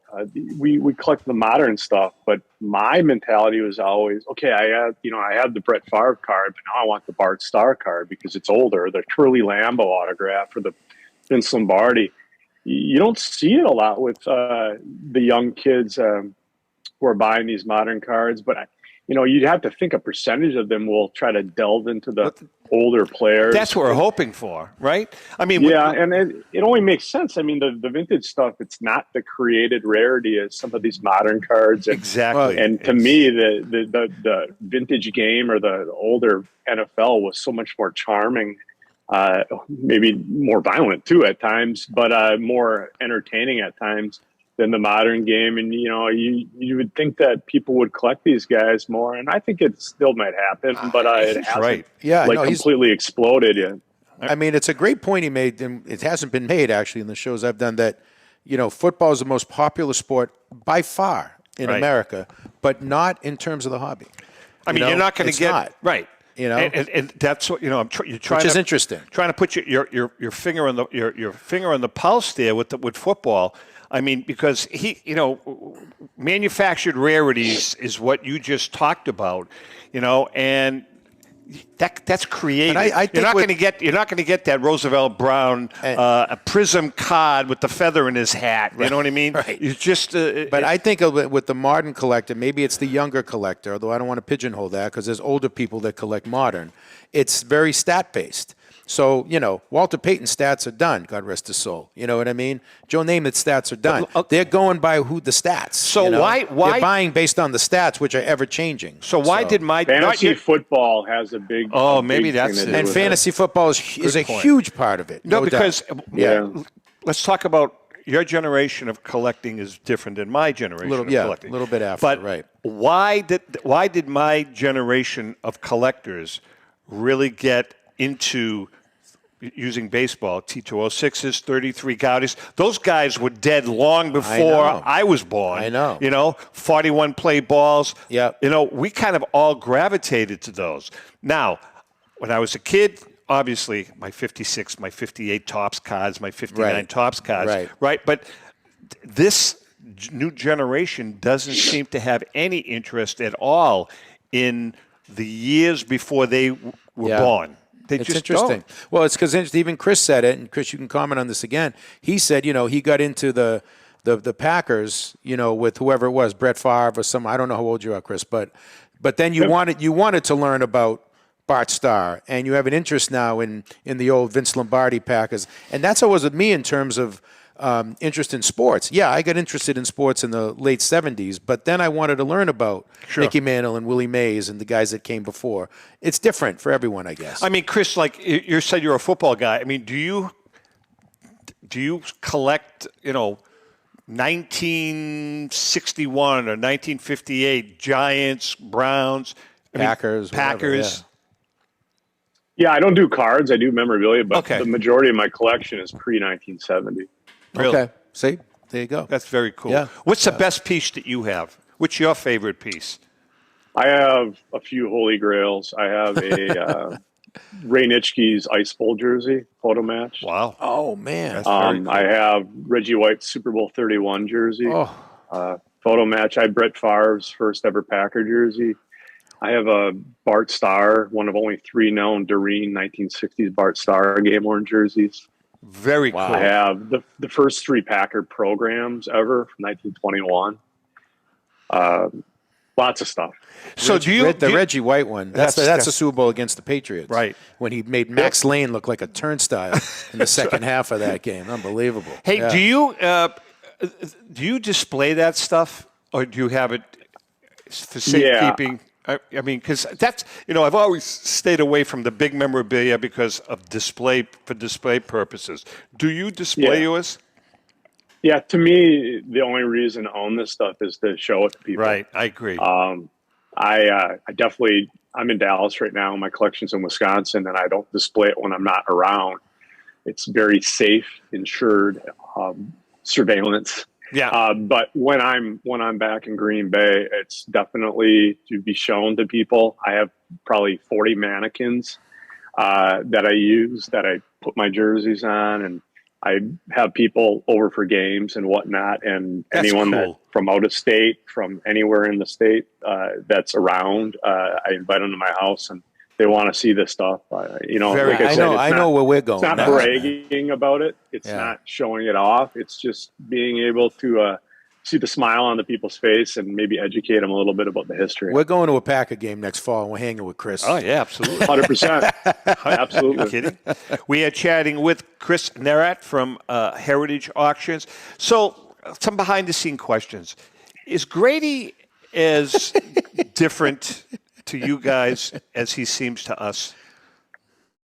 we collect the modern stuff. But my mentality was always, okay, I have the Brett Favre card, but now I want the Bart Starr card because it's older, the Curly Lambeau autograph or the Vince Lombardi. You don't see it a lot with the young kids who are buying these modern cards, but you'd have to think a percentage of them will try to delve into the older players. That's what we're hoping for, right? I mean, and it only makes sense. I mean, the vintage stuff, it's not the created rarity as some of these modern cards. Exactly. And to me, the vintage game or the older NFL was so much more charming. Maybe more violent too at times, but more entertaining at times than the modern game. And you would think that people would collect these guys more, and I think it still might happen, but it hasn't completely exploded yet. I mean, it's a great point he made, and it hasn't been made actually in the shows I've done, that football is the most popular sport by far in America, but not in terms of the hobby. I mean, you're not going to get right. And that's what you're trying. Which is interesting. Trying to put your finger on the pulse there with football. I mean, because manufactured rarities is what you just talked about, and that's creative. You're not going to get that Roosevelt Brown a prism card with the feather in his hat. You know what I mean? Right. It's just. But I think of it with the modern collector. Maybe it's the younger collector, although I don't want to pigeonhole that because there's older people that collect modern. It's very stat based. So, Walter Payton's stats are done, God rest his soul. You know what I mean? Joe Namath's stats are done. They're going by the stats. So why they're buying based on the stats, which are ever changing. So why did my fantasy football has a big maybe big that's thing it. And fantasy football is a huge part of it. No, because doubt. Let's talk about your generation of collecting is different than my generation of collecting. A little bit after, but right. Why did my generation of collectors really get into using baseball, T206s, 33 Gaudis? Those guys were dead long before I was born. I know. 41 play balls. Yeah. We kind of all gravitated to those. Now, when I was a kid, obviously my 56, my 58 Topps cards, my 59 Topps cards. Right. But this new generation doesn't seem to have any interest at all in the years before they were born. It's interesting. Don't. Well, it's because even Chris said it, and Chris, you can comment on this again. He said, he got into the Packers, with whoever it was, Brett Favre or some. I don't know how old you are, Chris, but then you wanted to learn about Bart Starr, and you have an interest now in the old Vince Lombardi Packers, and that's how it was with me in terms of interest in sports. Yeah, I got interested in sports in the late 70s, but then I wanted to learn about Mickey Mantle and Willie Mays and the guys that came before. It's different for everyone, I guess. I mean, Chris, like you said, you're a football guy. I mean, do you collect, 1961 or 1958 Giants, Browns, Packers? Packers. Yeah, I don't do cards. I do memorabilia, but the majority of my collection is pre-1970. Really? Okay. See? There you go. That's very cool. Yeah. What's the best piece that you have? What's your favorite piece? I have a few holy grails. I have Ray Nitschke's Ice Bowl jersey photo match. Wow. Oh, man. That's very cool. I have Reggie White's Super Bowl 31 jersey. Photo match. I had Brett Favre's first ever Packer jersey. I have a Bart Starr, one of only 3 known Doreen 1960s Bart Starr game worn jerseys. Very cool. I have the first 3 Packer programs ever from 1921. Lots of stuff. So the Reggie White one? That's the Super Bowl against the Patriots, right? When he made Max Lane look like a turnstile in the second half of that game. Unbelievable. Hey, do you display that stuff, or do you have it for safekeeping? I mean, because that's I've always stayed away from the big memorabilia because of display purposes. Do you display yours? Yeah, to me, the only reason to own this stuff is to show it to people. Right, I agree. I definitely, I'm in Dallas right now. My collection's in Wisconsin, and I don't display it when I'm not around. It's very safe, insured, surveillance. Yeah. But when I'm back in Green Bay, it's definitely to be shown to people. I have probably 40 mannequins that I use, that I put my jerseys on, and I have people over for games and whatnot, and anyone that from out of state, from anywhere in the state that's around, I invite them to my house, and they want to see this stuff. I know where we're going. It's not bragging about it. It's not showing it off. It's just being able to see the smile on the people's face and maybe educate them a little bit about the history. We're going to a Packer game next fall, and we're hanging with Chris. Oh, yeah, absolutely. 100%. Absolutely. Are you kidding? We are chatting with Chris Nerat from Heritage Auctions. So, some behind-the-scene questions. Is Grady as different to you guys as he seems to us?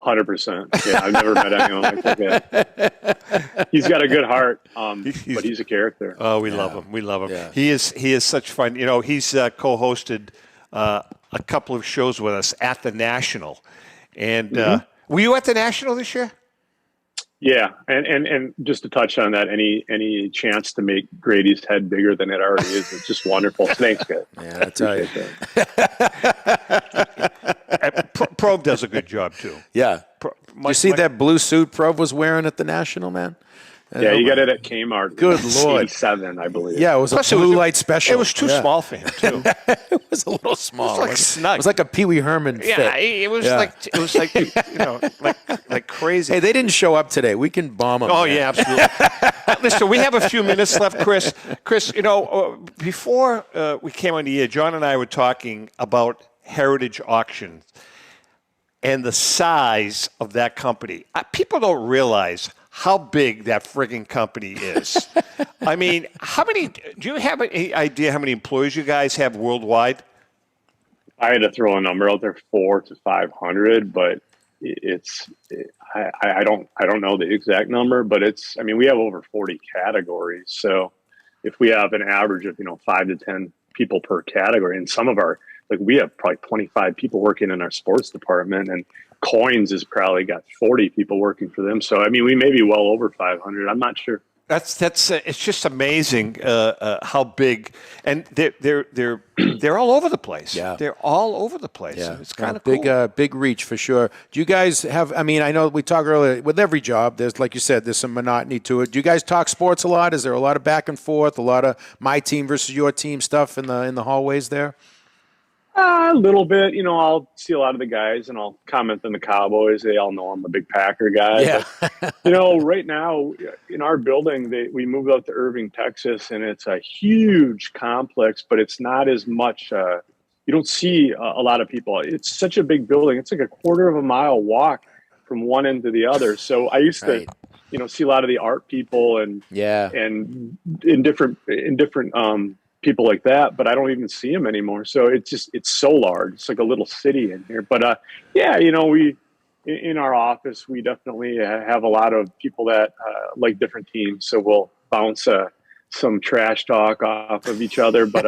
100%. Yeah, I've never met anyone like that. He's got a good heart, but he's a character. Oh, we love him. We love him. Yeah. He is such fun. He's co-hosted a couple of shows with us at the National. And were you at the National this year? Yeah, and just to touch on that, any chance to make Grady's head bigger than it already is, it's just wonderful. Thanks, guys. Yeah, I tell you. Prove does a good job too. Yeah. You see that blue suit Prove was wearing at the National, man? Yeah, you got it at Kmart. Good Lord. 87, I believe. Yeah, it was a blue light special. It was too small for him, too. It was a little small. It was like snug. It was like a Pee Wee Herman fit. Yeah, it was like crazy. Hey, they didn't show up today. We can bomb them. Oh, yeah, absolutely. Listen, we have a few minutes left, Chris. Chris, before we came on the air, John and I were talking about Heritage Auctions and the size of that company. People don't realize how big that frigging company is. I mean, do you have any idea how many employees you guys have worldwide? I had to throw a number out there, 400 to 500, but I don't know the exact number, but we have over 40 categories. So if we have an average of, 5 to 10 people per category, and some of our, we have probably 25 people working in our sports department, and Coins has probably got 40 people working for them. So, we may be well over 500. I'm not sure. That's it's just amazing how big, and they're all over the place. Yeah, they're all over the place. Yeah, it's kind of cool. Big reach for sure. Do you guys have? I know we talked earlier with every job. There's, like you said, there's some monotony to it. Do you guys talk sports a lot? Is there a lot of back and forth? A lot of my team versus your team stuff in the hallways there? A little bit. I'll see a lot of the guys, and I'll comment on the Cowboys. They all know I'm a big Packer guy. Yeah. But, right now in our building, we moved out to Irving, Texas, and it's a huge complex, but it's not as much. You don't see a lot of people. It's such a big building. It's like a quarter of a mile walk from one end to the other. So I used to, see a lot of the art people and in different people like that, but I don't even see them anymore. So it's so large. It's like a little city in here. But we in our office, we definitely have a lot of people that like different teams. So we'll bounce some trash talk off of each other, but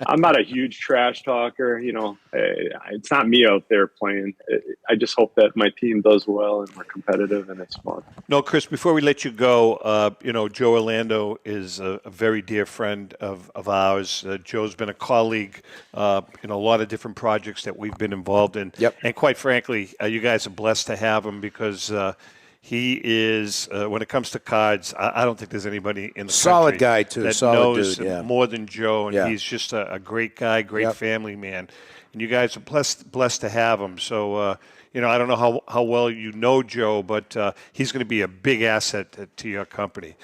I'm not a huge trash talker. It's not me out there playing. I just hope that my team does well and we're competitive and it's fun. No, Chris, before we let you go, Joe Orlando is a very dear friend of ours. Joe's been a colleague in a lot of different projects that we've been involved in. Yep. And quite frankly, you guys are blessed to have him because he is, when it comes to cards, I don't think there's anybody in the solid country guy too, that solid knows dude, yeah. more than Joe, and Yeah. he's just a great guy, great Yep. family man, and you guys are blessed to have him. So, I don't know how well you know Joe, but he's going to be a big asset to your company.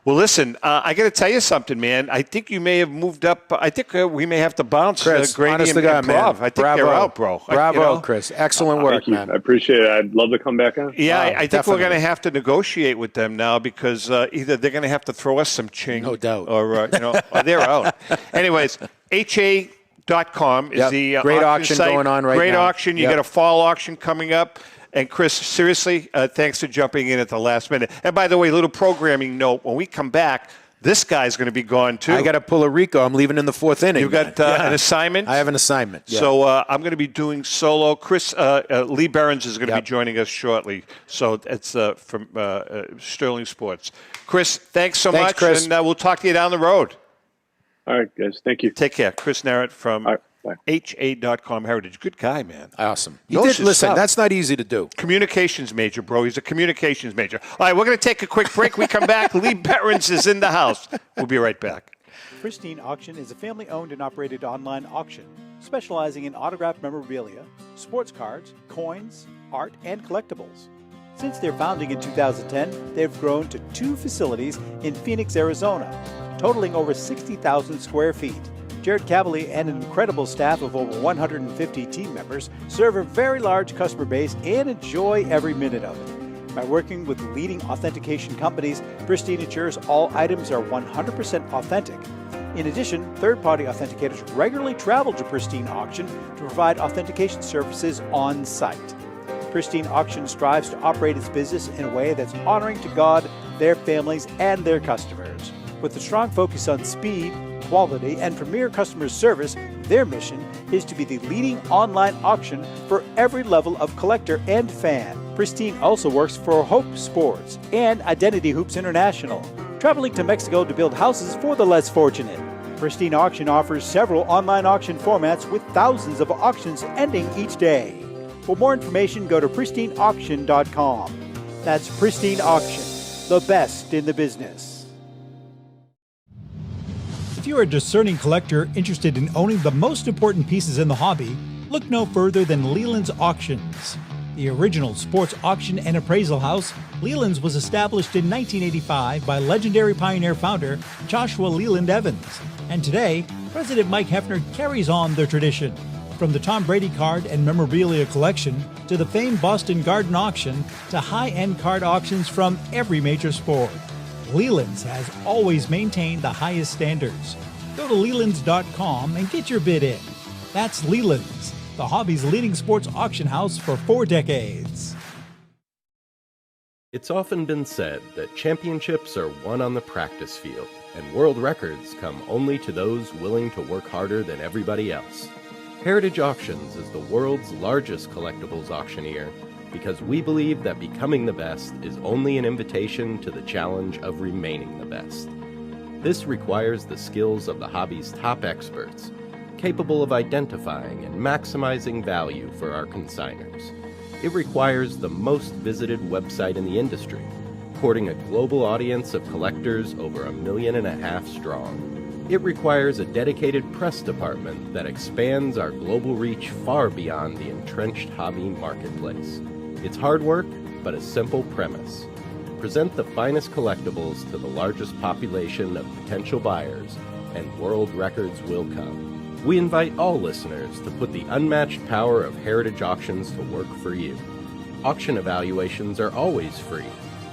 Well, listen, I got to tell you something, man. I think you may have moved up. I think we may have to bounce Chris, Grady honest and to God, man. Prov. I think Bravo. they're out, bro. Bravo, Chris. Excellent work, Thank you. man. I appreciate it. I'd love to come back on. Yeah, I think definitely. we're going to have to negotiate with them now because either they're going to have to throw us some ching, No doubt. or or they're out. Anyways, HA.com is Yep. the Great auction site. going on right Great now. auction. You Yep. got a fall auction coming up. And Chris, seriously, thanks for jumping in at the last minute. And by the way, little programming note: when we come back, this guy's going to be gone too. I got to pull a Rico. I'm leaving in the fourth inning. You got an assignment? I have an assignment. Yeah. So I'm going to be doing solo. Chris Lee Behrens is going to Yep. be joining us shortly. So it's from Sterling Sports. Chris, thanks so much, Chris. and we'll talk to you down the road. All right, guys. Thank you. Take care. Chris Nerat from All right, bye. HA.com Heritage. Good guy, man. Awesome. Knows his Listen, stuff. that's not easy to do. Communications major, bro. He's a communications major. All right, we're going to take a quick break. We come back. Lee Behrens is in the house. We'll be right back. Pristine Auction is a family-owned and operated online auction specializing in autographed memorabilia, sports cards, coins, art, and collectibles. Since their founding in 2010, they've grown to 2 facilities in Phoenix, Arizona, totaling over 60,000 square feet. Jared Cavalier and an incredible staff of over 150 team members serve a very large customer base and enjoy every minute of it. By working with leading authentication companies, Pristine ensures all items are 100% authentic. In addition, third-party authenticators regularly travel to Pristine Auction to provide authentication services on site. Pristine Auction strives to operate its business in a way that's honoring to God, their families, and their customers. With a strong focus on speed, quality, and premier customer service, their mission is to be the leading online auction for every level of collector and fan. Pristine also works for Hope Sports and Identity Hoops International, traveling to Mexico to build houses for the less fortunate. Pristine Auction offers several online auction formats with thousands of auctions ending each day. For more information, go to pristineauction.com. That's Pristine Auction, the best in the business. If you're a discerning collector interested in owning the most important pieces in the hobby, look no further than Leland's Auctions. The original sports auction and appraisal house, Leland's was established in 1985 by legendary Pioneer founder Joshua Leland Evans. And today, President Mike Hefner carries on their tradition. From the Tom Brady card and memorabilia collection to the famed Boston Garden auction to high-end card auctions from every major sport, Leland's has always maintained the highest standards. Go to Lelands.com and get your bid in. That's Leland's, the hobby's leading sports auction house for 4 decades. It's often been said that championships are won on the practice field, and world records come only to those willing to work harder than everybody else. Heritage Auctions is the world's largest collectibles auctioneer because we believe that becoming the best is only an invitation to the challenge of remaining the best. This requires the skills of the hobby's top experts, capable of identifying and maximizing value for our consigners. It requires the most visited website in the industry, courting a global audience of collectors over 1.5 million strong. It requires a dedicated press department that expands our global reach far beyond the entrenched hobby marketplace. It's hard work, but a simple premise. Present the finest collectibles to the largest population of potential buyers, and world records will come. We invite all listeners to put the unmatched power of Heritage Auctions to work for you. Auction evaluations are always free,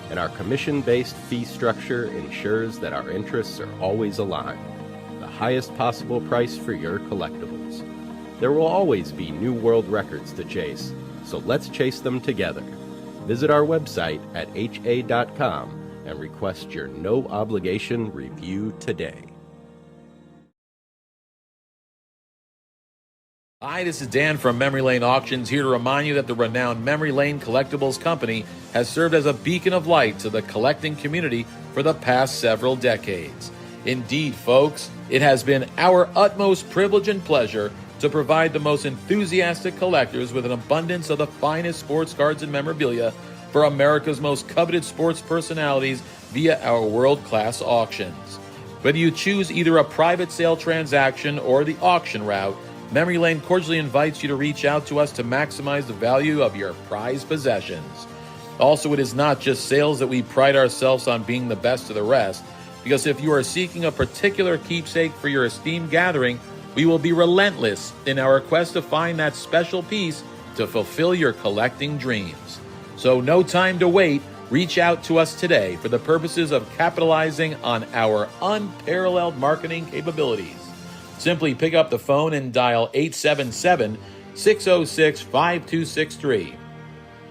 and our commission-based fee structure ensures that our interests are always aligned. The highest possible price for your collectibles. There will always be new world records to chase, so let's chase them together. Visit our website at ha.com and request your no-obligation review today. Hi, this is Dan from Memory Lane Auctions, here to remind you that the renowned Memory Lane Collectibles Company has served as a beacon of light to the collecting community for the past several decades. Indeed, folks, it has been our utmost privilege and pleasure to provide the most enthusiastic collectors with an abundance of the finest sports cards and memorabilia for America's most coveted sports personalities via our world-class auctions. Whether you choose either a private sale transaction or the auction route, Memory Lane cordially invites you to reach out to us to maximize the value of your prized possessions. Also, it is not just sales that we pride ourselves on being the best of the rest, because if you are seeking a particular keepsake for your esteemed gathering, we will be relentless in our quest to find that special piece to fulfill your collecting dreams. So no time to wait. Reach out to us today for the purposes of capitalizing on our unparalleled marketing capabilities. Simply pick up the phone and dial 877-606-5263.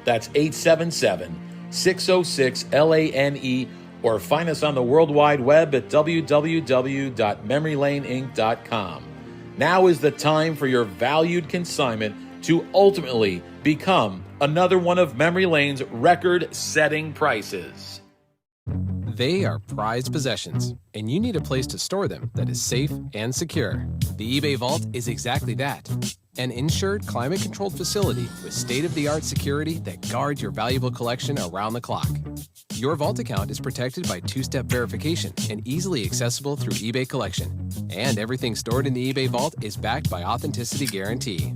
That's 877-606-LANE, or find us on the World Wide Web at www.memorylaneinc.com. Now is the time for your valued consignment to ultimately become another one of Memory Lane's record-setting prices. They are prized possessions, and you need a place to store them that is safe and secure. The eBay Vault is exactly that. An insured, climate-controlled facility with state-of-the-art security that guards your valuable collection around the clock. Your Vault account is protected by two-step verification and easily accessible through eBay Collection. And everything stored in the eBay Vault is backed by Authenticity Guarantee.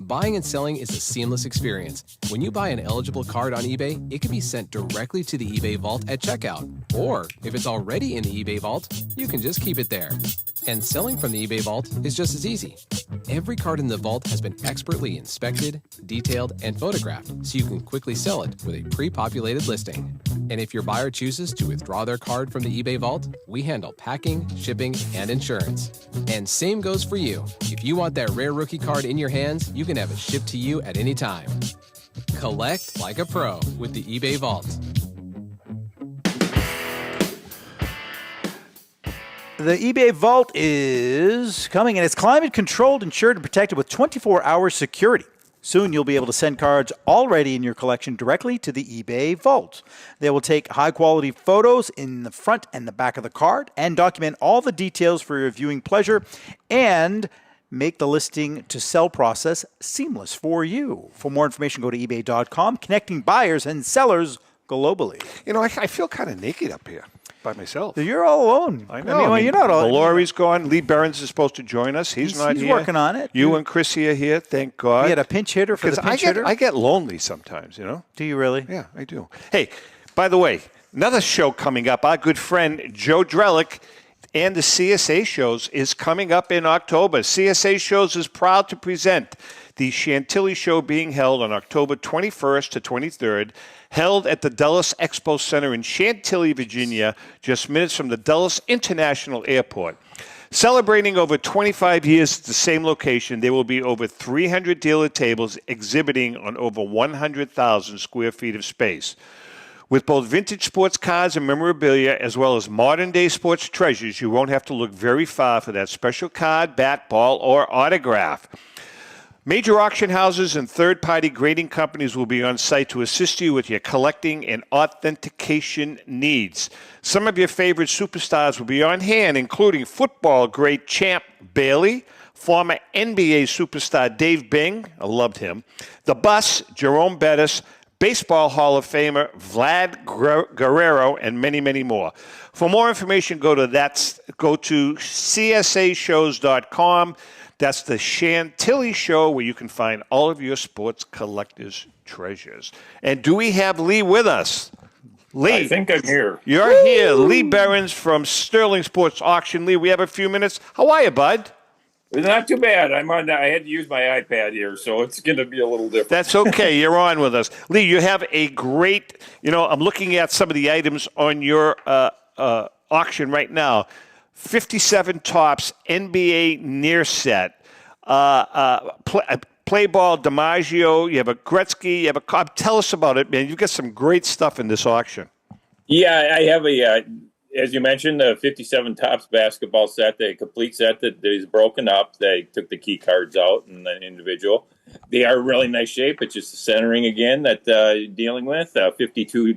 Buying and selling is a seamless experience. When you buy an eligible card on eBay, it can be sent directly to the eBay Vault at checkout. Or, if it's already in the eBay Vault, you can just keep it there. And selling from the eBay Vault is just as easy. Every card in the vault has been expertly inspected, detailed, and photographed, so you can quickly sell it with a pre-populated listing. And if your buyer chooses to withdraw their card from the eBay Vault, we handle packing, shipping, and insurance. And same goes for you. If you want that rare rookie card in your hands, you can have it shipped to you at any time. Collect like a pro with the eBay Vault. The eBay Vault is coming, and it's climate-controlled, insured, and protected with 24-hour security. Soon you'll be able to send cards already in your collection directly to the eBay Vault. They will take high-quality photos in the front and the back of the card and document all the details for your viewing pleasure and make the listing to sell process seamless for you. For more information, go to ebay.com, connecting buyers and sellers globally. You know, I feel kind of naked up here by myself. You're all alone. I know. You're not all alone. Molori's gone. Lee Behrens is supposed to join us. He's not here. He's working on it. You and Chrissy are here, thank God. We had a pinch hitter for the pinch hitter. I get lonely sometimes, you know. Do you really? Yeah, I do. Hey, by the way, another show coming up. Our good friend Joe Drellick and the CSA Shows is coming up in October. CSA Shows is proud to present the Chantilly Show being held on October 21st to 23rd, held at the Dulles Expo Center in Chantilly, Virginia, just minutes from the Dulles International Airport. Celebrating over 25 years at the same location, there will be over 300 dealer tables exhibiting on over 100,000 square feet of space. With both vintage sports cards and memorabilia, as well as modern-day sports treasures, you won't have to look very far for that special card, bat, ball, or autograph. Major auction houses and third-party grading companies will be on site to assist you with your collecting and authentication needs. Some of your favorite superstars will be on hand, including football great Champ Bailey, former NBA superstar Dave Bing, I loved him, the Bus, Jerome Bettis, Baseball Hall of Famer Vlad Guerrero, and many, many more. For more information, go to csashows.com. That's the Chantilly Show, where you can find all of your sports collectors' treasures. And do we have Lee with us? Lee. I think I'm here. You're here. Lee Behrens from Sterling Sports Auction. Lee, we have a few minutes. How are you, bud? Not too bad. I had to use my iPad here, so it's going to be a little different. That's okay. You're on with us. Lee, you have a great, I'm looking at some of the items on your auction right now. 57 Topps NBA near set. Play ball DiMaggio. You have a Gretzky. You have a Cobb. Tell us about it, man. You've got some great stuff in this auction. Yeah, I have as you mentioned, the 57 Topps basketball set, the complete set that is broken up. They took the key cards out and the individual. They are really nice shape. It's just the centering again that dealing with. 52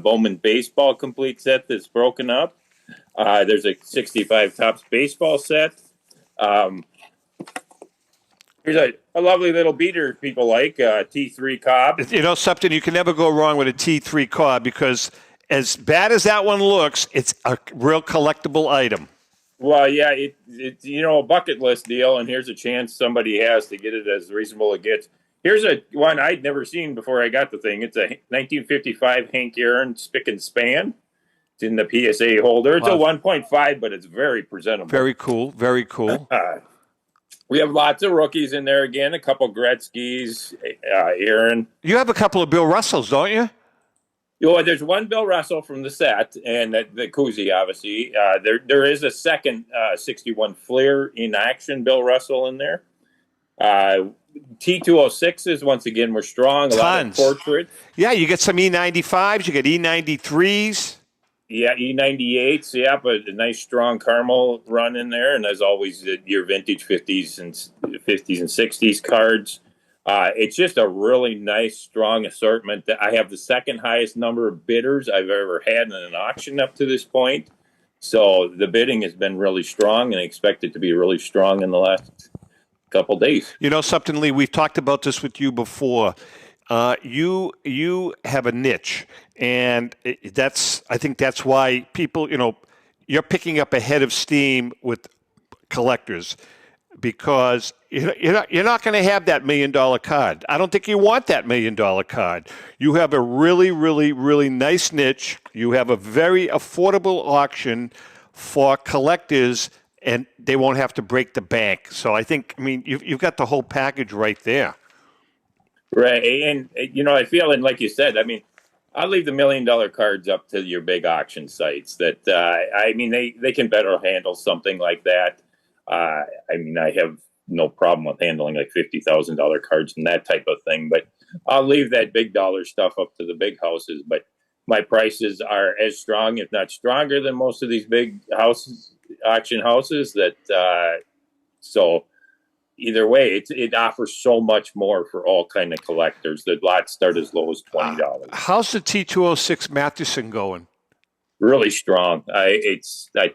Bowman baseball complete set that's broken up. There's a 65 Topps baseball set. Here's a lovely little beater people like, T3 Cobb. You know something, you can never go wrong with a T3 Cobb because as bad as that one looks, it's a real collectible item. Well, yeah, it's a bucket list deal, and here's a chance somebody has to get it as reasonable as it gets. Here's one I'd never seen before I got the thing. It's a 1955 Hank Aaron Spick and Span. It's in the PSA holder. It's a 1.5, but it's very presentable. Very cool. Very cool. We have lots of rookies in there again. A couple Gretzky's, Aaron. You have a couple of Bill Russells, don't you? There's one Bill Russell from the set, and the koozie, obviously. There is a second 61 Fleer in action Bill Russell in there. T206s, once again, were strong. A lot of portraits. Yeah, you get some E95s. You get E93s. Yeah, E98s. Yeah, but a nice strong caramel run in there. And as always, your vintage 50s and 60s cards. It's just a really nice, strong assortment. I have the second highest number of bidders I've ever had in an auction up to this point. So the bidding has been really strong, and I expect it to be really strong in the last couple days. You know something, Lee? We've talked about this with you before. You have a niche, and I think that's why people, you're picking up a head of steam with collectors. Because you're not going to have that $1 million card. I don't think you want that $1 million card. You have a really, really, really nice niche. You have a very affordable auction for collectors, and they won't have to break the bank. So you've got the whole package right there. Right, and I feel, and like you said, I'll leave the $1 million cards up to your big auction sites. That they can better handle something like that. I have no problem with handling like $50,000 cards and that type of thing, but I'll leave that big dollar stuff up to the big houses. But my prices are as strong, if not stronger, than most of these big auction houses. So either way, it offers so much more for all kind of collectors. The lots start as low as $20. How's the T206 Matheson going? Really strong. I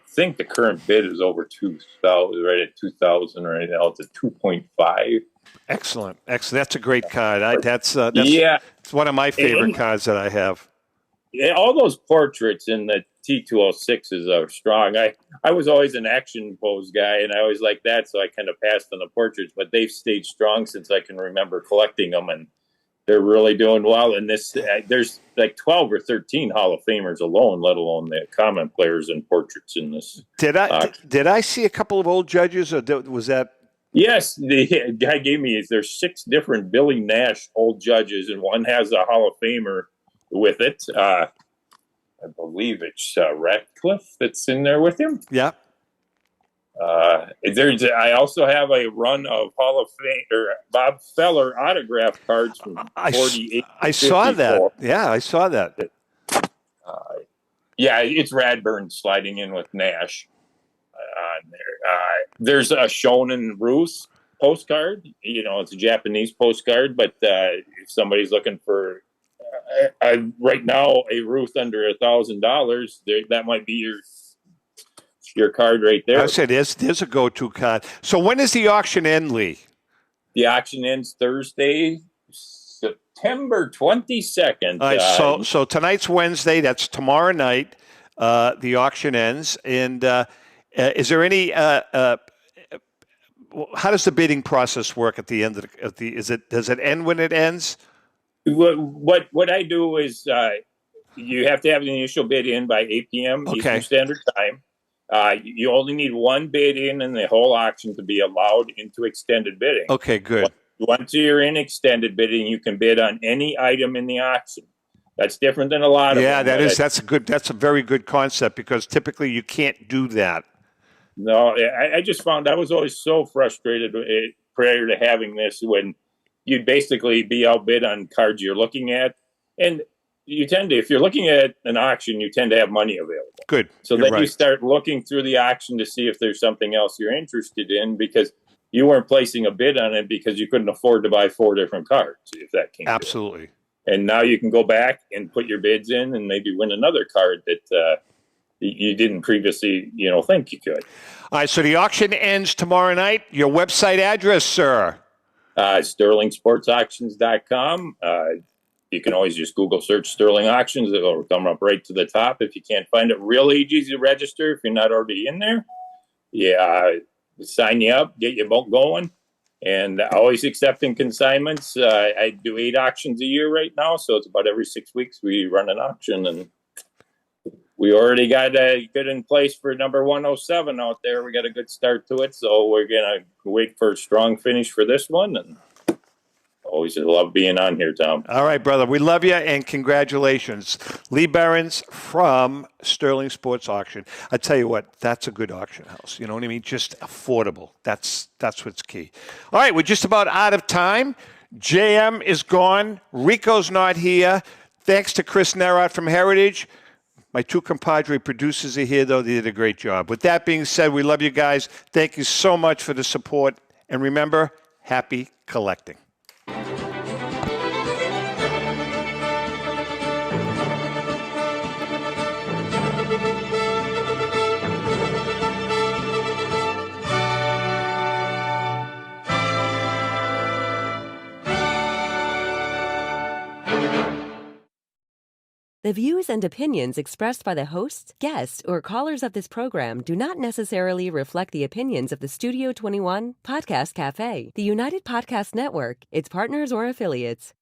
think the current bid is over 2,000, right at 2,000 right now. It's a 2.5. Excellent. That's a great card. It's one of my favorite cards that I have. Yeah, all those portraits in the T206s are strong. I was always an action pose guy, and I always liked that, so I kind of passed on the portraits. But they've stayed strong since I can remember collecting them, and they're really doing well. And there's like 12 or 13 Hall of Famers alone, let alone the common players and portraits in this. Did I see a couple of old judges, or was that? Yes, the guy gave me. There's 6 different Billy Nash old judges, and one has a Hall of Famer with it. I believe it's Ratcliffe that's in there with him. Yeah. I also have a run of Hall of Fame or Bob Feller autograph cards from 48. I saw that. Yeah, I saw that. It's Radburn sliding in with Nash on there. There's a Shonen Ruth postcard. It's a Japanese postcard, but if somebody's looking for right now a Ruth under $1,000, that might be your card right there. I said there's a go-to card. So when does the auction end, Lee? The auction ends Thursday, September 22nd. All right, so tonight's Wednesday. That's tomorrow night. The auction ends. And is there any? How does the bidding process work at the end of the? Does it end when it ends? What I do is you have to have the initial bid in by 8 p.m. Eastern Standard Time. You only need one bid in the whole auction to be allowed into extended bidding. Okay, good. Once you're in extended bidding, you can bid on any item in the auction. That's different than a lot of them. That's a very good concept because typically you can't do that. No, I just found I was always so frustrated prior to having this when you'd basically be outbid on cards you're looking at. And you tend to, if you're looking at an auction, you tend to have money available. Good. So You're then right. you start looking through the auction to see if there's something else you're interested in, because you weren't placing a bid on it because you couldn't afford to buy 4 different cards, if that came to it. Absolutely. And now you can go back and put your bids in and maybe win another card that you didn't previously, think you could. All right, so the auction ends tomorrow night. Your website address, sir? SterlingSportsAuctions.com. You can always just Google search Sterling Auctions. It'll come up right to the top. If you can't find it, real easy to register if you're not already in there. Yeah, sign you up, get you going. And always accepting consignments. I do 8 auctions a year right now, so it's about every 6 weeks we run an auction. And we already got a good in place for number 107 out there. We got a good start to it, so we're going to wait for a strong finish for this one. And always love being on here, Tom. All right, brother. We love you, and congratulations. Lee Behrens from Sterling Sports Auction. I tell you what, that's a good auction house. You know what I mean? Just affordable. That's what's key. All right, we're just about out of time. JM is gone. Rico's not here. Thanks to Chris Nerat from Heritage. My 2 compadre producers are here, though. They did a great job. With that being said, we love you guys. Thank you so much for the support. And remember, happy collecting. The views and opinions expressed by the hosts, guests, or callers of this program do not necessarily reflect the opinions of the Studio 21 Podcast Cafe, the United Podcast Network, its partners, or affiliates.